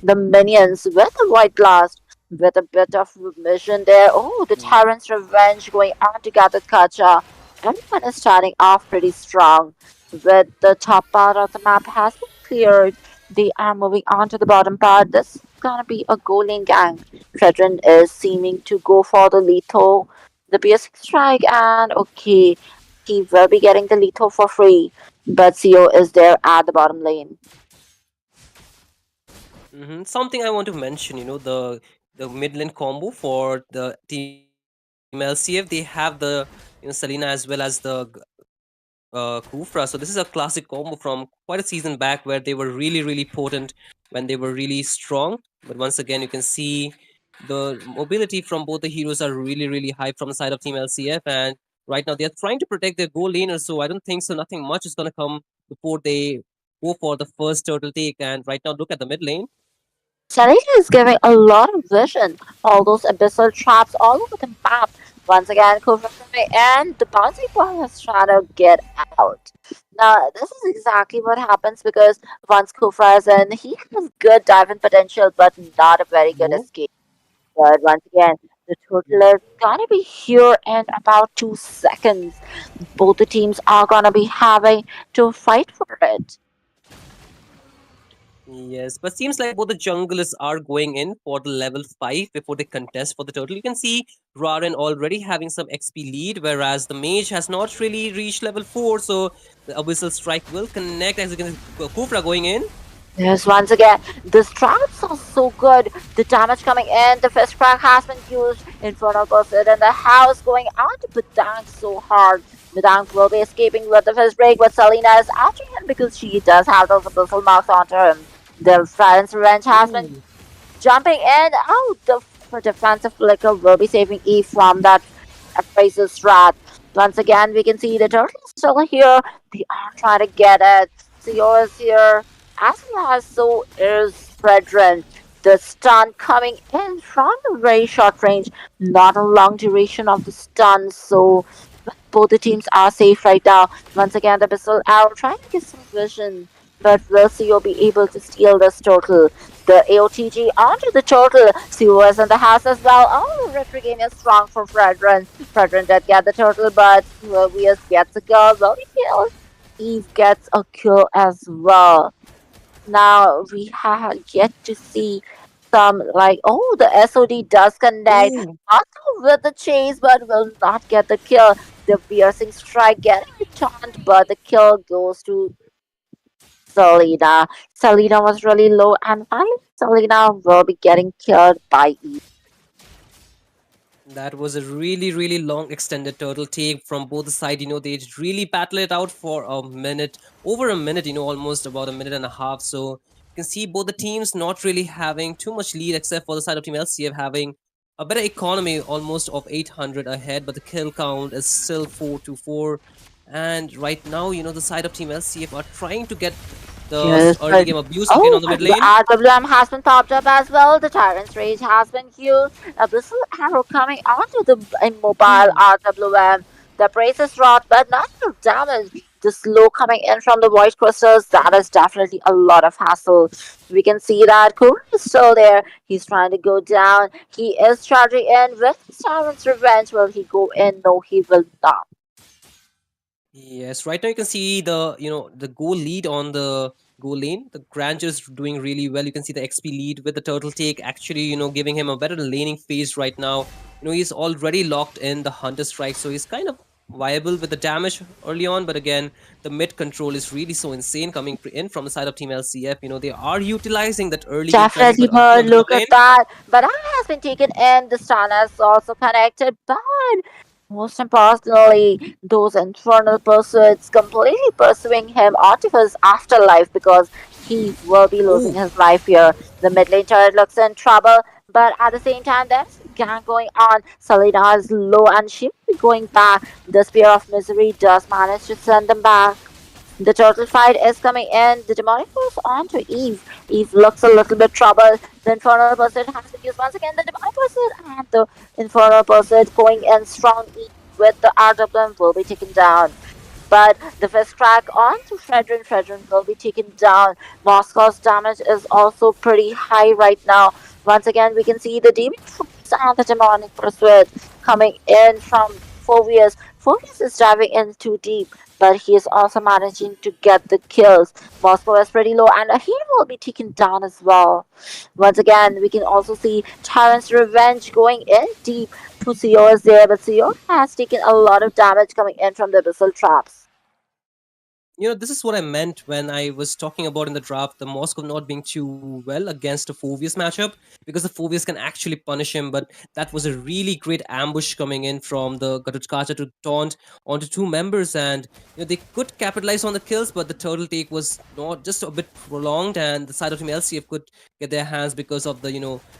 the minions with a white blast with a bit of remission there. Oh, the Tyrant's Revenge going on to gather Kacha. Everyone is starting off pretty strong. With the top part of the map has been cleared, they are moving on to the bottom part. This is gonna be a goaling gang. Fredrin is seeming to go for the lethal, the basic strike, and okay, he will be getting the lethal for free. But CO is there at the bottom lane. Something I want to mention, the mid lane combo for the Team LCF, they have the Selena as well as the Kufra. So this is a classic combo from quite a season back where they were really, really potent when they were really strong. But once again, you can see the mobility from both the heroes are really, really high from the side of Team LCF. And right now, they are trying to protect their goal laners. So I don't think so. Nothing much is going to come before they go for the first turtle take. And right now, look at the mid lane. Selena is giving a lot of vision. All those abyssal traps all over the map. Once again, Kufra coming and the bouncy ball is trying to get out. Now, this is exactly what happens because once Kufra is in, he has good diving potential but not a very good Mhm. escape. But once again, the total is gonna be here in about 2 seconds. Both the teams are gonna be having to fight for it. Yes, but seems like both the junglers are going in for the level 5 before they contest for the turtle. You can see Raren already having some XP lead, whereas the mage has not really reached level 4, so the Abyssal Strike will connect as you can see Kufra going in. Yes, once again, the strats are so good. The damage coming in, the fist crack has been used. Infernal Buffet in the house going on to Bedang so hard. Bedang will be escaping with the fist break, but Selena is after him because she does have those abyssal marks onto him. The Silence Revenge has been Ooh. jumping in. Oh, the defensive flicker will be saving Eve from that Appraiser's Wrath. Once again, we can see the turtle is still here. They are trying to get it. Theo is here. As well as so is Fredrin. The stun coming in from a very short range, not a long duration of the stun. So both the teams are safe right now. Once again, the Abyssal Arrow trying to get some vision, but will CO be able to steal this turtle? The AOTG onto the turtle. CO is in the house as well. Oh, Retro Game is strong for Fredrin. Fredrin did get the turtle, but Wilvius gets a kill. Will he kill? Eve gets a kill as well. Now we have yet to see some like oh the SOD does connect Ooh. also with the chase but will not get the kill. The piercing strike getting returned but the kill goes to Selena. Selena was really low and finally Selena will be getting killed by E. That was a really, really long extended turtle take from both the side. They really battle it out for a minute, over a minute, almost about a minute and a half. So you can see both the teams not really having too much lead, except for the side of Team LCF having a better economy, almost of 800 ahead, but the kill count is still 4 to 4. And right now, the side of Team LCF are trying to get the Yes, early but game abuse again oh, on the mid the lane. RWM has been popped up as well. The Tyrant's Rage has been used. A Bristle Arrow coming onto the immobile Ooh. RWM. The brace is rot, but not enough damage. The slow coming in from the void crystals, that is definitely a lot of hassle. We can see that Kuru is still there. He's trying to go down. He is charging in with his Tyrant's Revenge. Will he go in? No, he will not. Yes, right now you can see the goal lead on the goal lane. The Granger's doing really well. You can see the XP lead with the turtle take actually, giving him a better laning phase right now. He's already locked in the Hunter Strike, so he's kind of viable with the damage early on, but again, the mid control is really so insane coming in from the side of Team LCF. They are utilizing that early game presence, Definitely, but again on but the top look at lane. that. But I has been taken in. The stun is also connected. But most importantly, those infernal pursuits completely pursuing him onto his afterlife because he will be losing Oh, his life here. The mid lane turret looks in trouble, but at the same time, there's a gang going on. Selena is low and she will be going back. The Spear of Misery does manage to send them back. The turtle fight is coming in. The demonic moves on to Eve. Eve looks a little bit troubled. The infernal pursuit has been used once again. The demonic pursuit and the infernal pursuit going in strong. Eve with the RWM will be taken down. But the fist crack onto Fredrin. Fredrin will be taken down. Moscow's damage is also pretty high right now. Once again, we can see the demon troops and the demonic pursuit coming in from Phobius. Phobius is diving in too deep, but he is also managing to get the kills. Moscow is pretty low, and he will be taken down as well. Once again, we can also see Tyrant's Revenge going in deep. Pusio is there, but Seo has taken a lot of damage coming in from the abyssal traps. this is what I meant when I was talking about in the draft the Moscow not being too well against a Phovius matchup, because the Phovius can actually punish him. But that was a really great ambush coming in from the Gatuchkacha to taunt onto two members, and they could capitalize on the kills, but the turtle take was not just a bit prolonged, and the side of Team LCF could get their hands because of the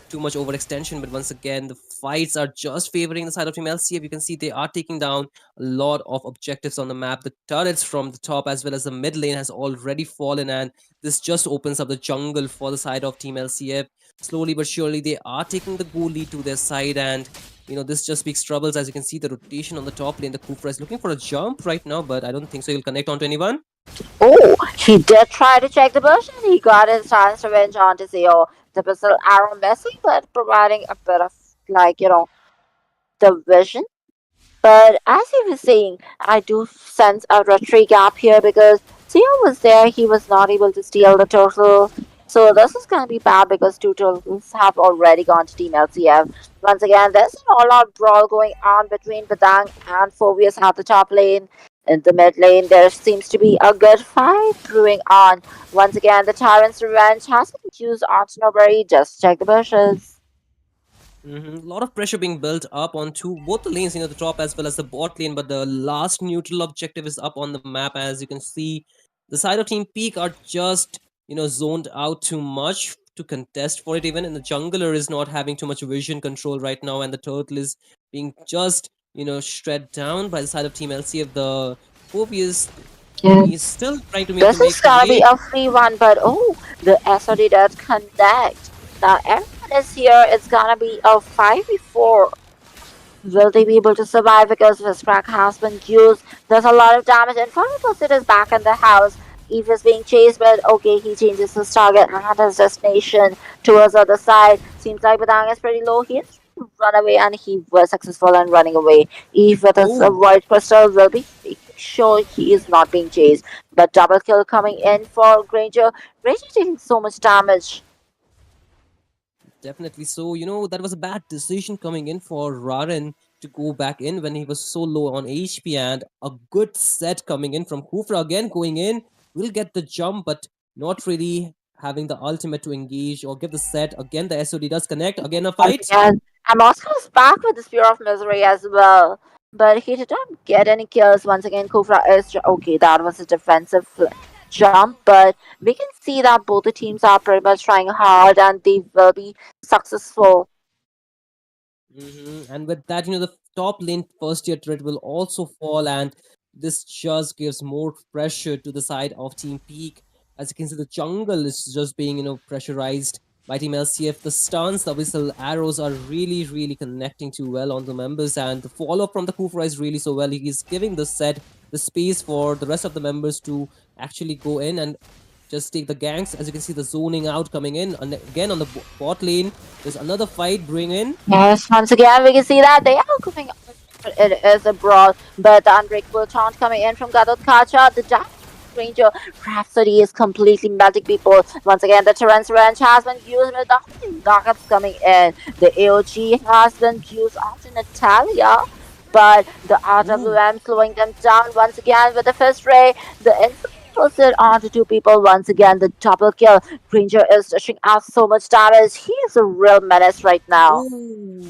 too much overextension. But once again, the fights are just favoring the side of Team LCF. You can see they are taking down a lot of objectives on the map. The turrets from the top as well as the mid lane has already fallen, and this just opens up the jungle for the side of Team LCF. Slowly but surely, they are taking the goal lead to their side, and this just speaks troubles. As you can see, the rotation on the top lane, the Kufra is looking for a jump right now, but I don't think so. He'll connect onto anyone. Oh, he did try to check the bush and he got his chance revenge onto Zeo. The pistol arrow missing, but providing a bit of, the vision. But as he was saying, I do sense a retreat gap here because Theo was there, he was not able to steal the turtle. So this is going to be bad because two turtles have already gone to Team LCF. Once again, there's an all-out brawl going on between Badang and Phobius at the top lane. In the mid lane, there seems to be a good fight brewing on. Once again, the Tyrant's Revenge has been used on Snowberry. Just check the bushes. A lot of pressure being built up onto both the lanes, the top as well as the bot lane. But the last neutral objective is up on the map. As you can see, the side of Team Peak are just, zoned out too much to contest for it. Even and the jungler is not having too much vision control right now, and the turtle is being just, shred down by the side of Team LCF. The Phobius, he's still trying to make This is the gonna be way. a free one, but oh, the SOD does connect. Now everyone is here. It's gonna be a 5v4. Will they be able to survive because this crack has been used? There's a lot of damage, and Photoposit is back in the house. Eve is being chased, but okay, he changes his target and his destination towards the other side. Seems like Badang is pretty low. He is trying to run away, and he was successful in running away. Eve with his Oh, void crystal will be sure he is not being chased. But double kill coming in for Granger. Granger taking so much damage. definitely so. That was a bad decision coming in for Raren to go back in when he was so low on HP, and a good set coming in from Kufra again going in. Will get the jump, but not really having the ultimate to engage or give the set. Again, the SOD does connect. Again, a Once fight. again, and Moscow's back with the Spear of Misery as well. But he did not get any kills. Once again, Kufra is okay. That was a defensive jump, but we can see that both the teams are pretty much trying hard and they will be successful. And with that, the top lane first tier turret will also fall, and this just gives more pressure to the side of Team Peak. As you can see, the jungle is just being, pressurized by Team LCF. The stuns, the whistle arrows are really, really connecting too well on the members, and the follow up from the Kufra is really so well. He's giving the set the space for the rest of the members to actually go in and just take the ganks. As you can see, the zoning out coming in, and again on the bot lane, there's another fight bring in. Yes, once again, we can see that they are coming. It is a brawl, but the unbreakable taunt coming in from Gadot Kacha. The Dark Ranger Rhapsody is completely melting people. Once again, the Terrence Ranch has been used with the knockups coming in. The AOG has been used onto Natalia. but the Ooh. RWM slowing them down once again with the fist ray. The infantry posted onto two people once again. The double kill. Granger is dishing out so much damage. He is a real menace right now. Ooh.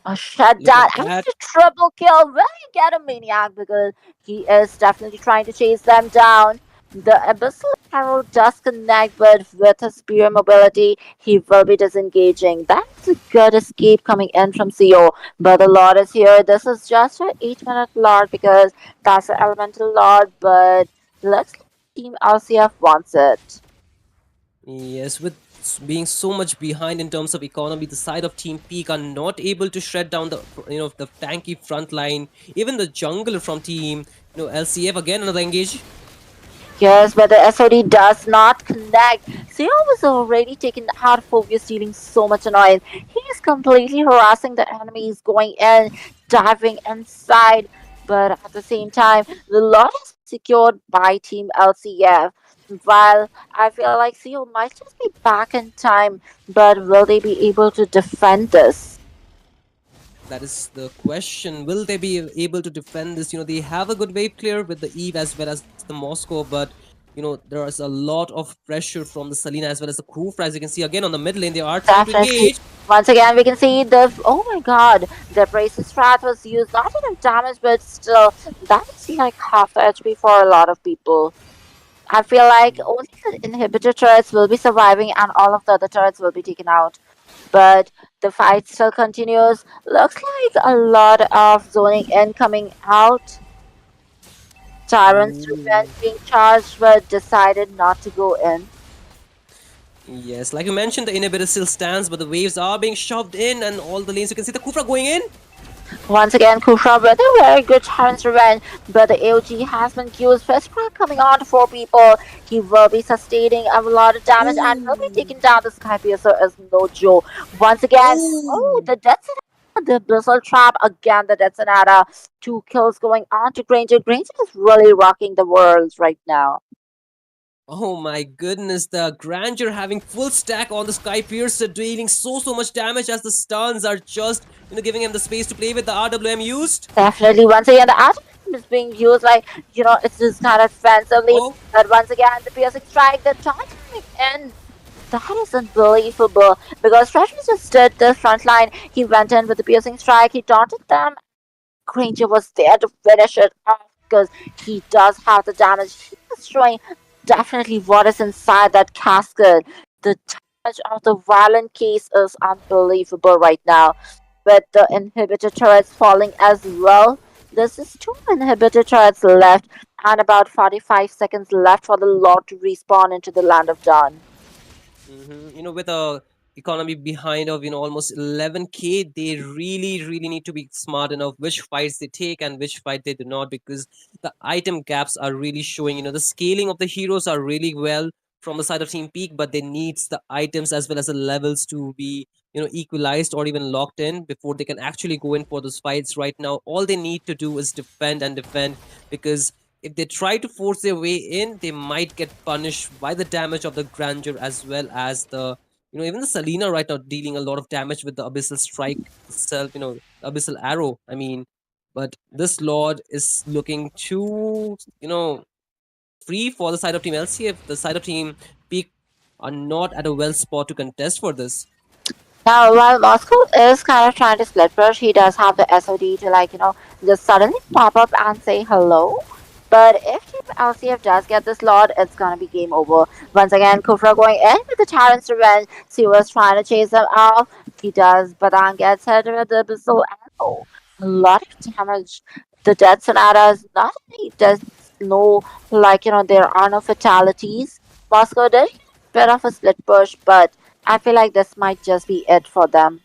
A shutdown Look at and that. a triple kill. Where you get a maniac because he is definitely trying to chase them down. The abyssal arrow does connect, but with his spear mobility, he will be disengaging. That's a good escape coming in from CO. But the Lord is here. This is just an 8-minute Lord because that's an elemental Lord, but looks like Team LCF wants it. Yes, with being so much behind in terms of economy, the side of Team Peak are not able to shred down the the tanky front line. Even the jungler from Team LCF again another engage. Yes, but the SOD does not connect. Seo was already taken out of focus, dealing so much annoyance. He is completely harassing the enemies, going in, diving inside, but at the same time, the lot is secured by Team LCF. While I feel like Seo might just be back in time, but will they be able to defend this? That is the question. Will they be able to defend this? They have a good wave clear with the Eve as well as the Moscow, but there is a lot of pressure from the Selena as well as the Kufra. As you can see again on the mid lane, they are trying to Definitely. engage. Once again, we can see the. Oh my god, the braces strat was used. Not enough damage, but still, that's like half the HP for a lot of people. I feel like only the inhibitor turrets will be surviving and all of the other turrets will be taken out. But the fight still continues. Looks like a lot of zoning in coming out. Tyrant's Ooh. revenge being charged but decided not to go in. Yes, like you mentioned, the inhibitor still stands, but the waves are being shoved in, and all the lanes you can see the Kufra going in. Once again, Kufra with a very good Tyrant's Revenge, but the AOG has been used. First crack coming on to 4 people. He will be sustaining a lot of damage and will be Ooh. taking down the Sky Piercer as no joke. Once again, oh, Ooh. the Death Sonata, the Bristle Trap, again the Death Sonata. 2 kills going on to Granger. Granger is really rocking the world right now. Oh my goodness, the Grandeur having full stack on the Sky Piercer, dealing so much damage as the stuns are just giving him the space to play with the RWM used. Definitely, once again, the atom is being used like, it's just kind of defensively. Oh. But once again, the piercing strike, the targeting in. That is unbelievable because Treasure just did the front line. He went in with the piercing strike, he taunted them. Granger was there to finish it off because he does have the damage. He is showing definitely what is inside that casket. The damage of the violent case is unbelievable right now with the inhibitor turrets falling as well. This is 2 inhibitor turrets left and about 45 seconds left for the Lord to respawn into the land of Dawn. With a economy behind of almost 11k, they really need to be smart enough which fights they take and which fight they do not, because the item gaps are really showing. The scaling of the heroes are really well from the side of Team Peak, but they needs the items as well as the levels to be equalized or even locked in before they can actually go in for those fights. Right now all they need to do is defend and defend, because if they try to force their way in, they might get punished by the damage of the Grandeur as well as the even the Selena right now dealing a lot of damage with the Abyssal Strike itself, Abyssal Arrow. I mean, but this Lord is looking too free for the side of Team LCF. The side of Team Peak are not at a well spot to contest for this. Now, while Moscow is kind of trying to split push, he does have the SOD to, like, just suddenly pop up and say hello. But if Team LCF does get this lot, it's gonna be game over. Once again, Kufra going in with the Tyrant's Revenge. He was trying to chase them off. He does, but then gets hit with the Abyssal Arrow. A lot of damage. The Death Sonata is not only does no, like, there are no fatalities. Moscow did get a bit of a split push, but I feel like this might just be it for them.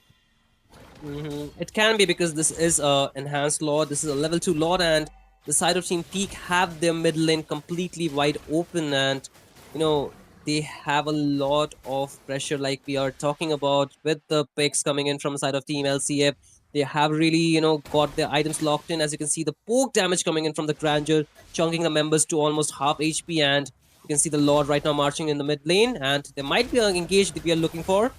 It can be because this is a enhanced lord. This is a level 2 lord, and the side of Team Peak have their mid lane completely wide open, and you know they have a lot of pressure, like we are talking about with the picks coming in from the side of Team LCF. They have really got their items locked in. As you can see, the poke damage coming in from the Grandeur, chunking the members to almost half HP, and you can see the lord right now marching in the mid lane, and there might be an engage that we are looking for.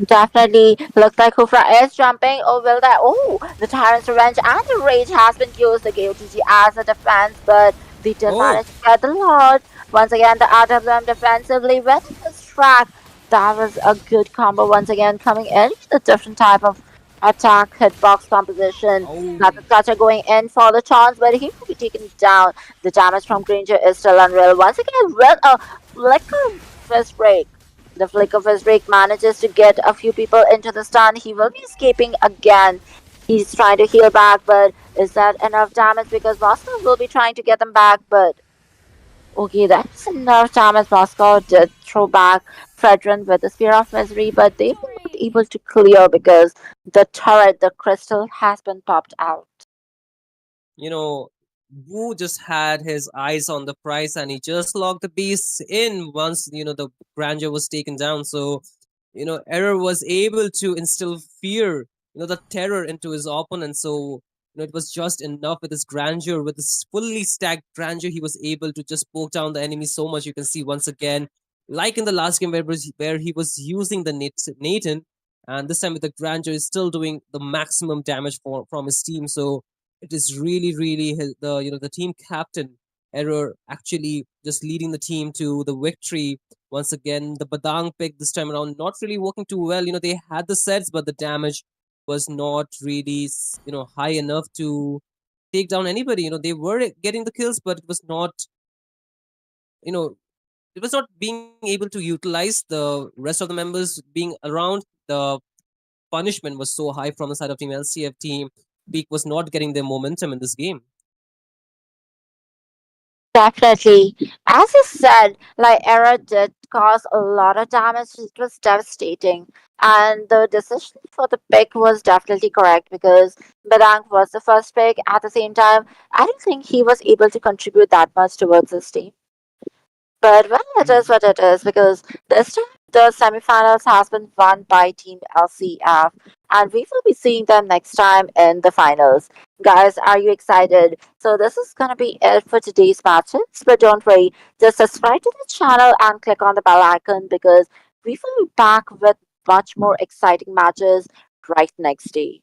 Definitely looks like Kufra is jumping. Oh, will that? Oh, the Tyrant's Revenge and the Rage has been used. The KOTG as a defense, but they did Oh, manage to get the Lord. Once again, the RWM defensively went to this track. That was a good combo once again, coming in with a different type of attack hitbox composition. oh, Not the Clutcher going in for the chance, but he will be taken down. The damage from Granger is still unreal. Once again, with a flicker fist break. The flick of his rake manages to get a few people into the stun. He will be escaping again. He's trying to heal back, but is that enough damage? Because Moscow will be trying to get them back, but okay, that's enough damage. Moscow did throw back Fredrin with the Spear of Misery, but they were not able to clear because the turret, the crystal, has been popped out. you know, Wu just had his eyes on the prize and he just locked the beast in once, the grandeur was taken down. So, Error was able to instill fear, the terror into his opponent. So, it was just enough with his grandeur, with his fully stacked grandeur. He was able to just poke down the enemy so much. You can see once again, like in the last game where he was using the Nathan, and this time with the grandeur is still doing the maximum damage from his team. So, it is really, really the team captain Error actually just leading the team to the victory. Once again, the Badang pick this time around not really working too well. They had the sets, but the damage was not really high enough to take down anybody. They were getting the kills, but you know it was not being able to utilize the rest of the members being around. The punishment was so high from the side of team LCF. Team Peak was not getting their momentum in this game. Definitely. As you said, like Era did cause a lot of damage. It was devastating. And the decision for the pick was definitely correct because Badang was the first pick. At the same time, I don't think he was able to contribute that much towards this team. But well, it is what it is because this time the semifinals has been won by Team LCF, and we will be seeing them next time in the finals. Guys, are you excited? So this is gonna be it for today's matches. But don't worry, just subscribe to the channel and click on the bell icon because we will be back with much more exciting matches right next day.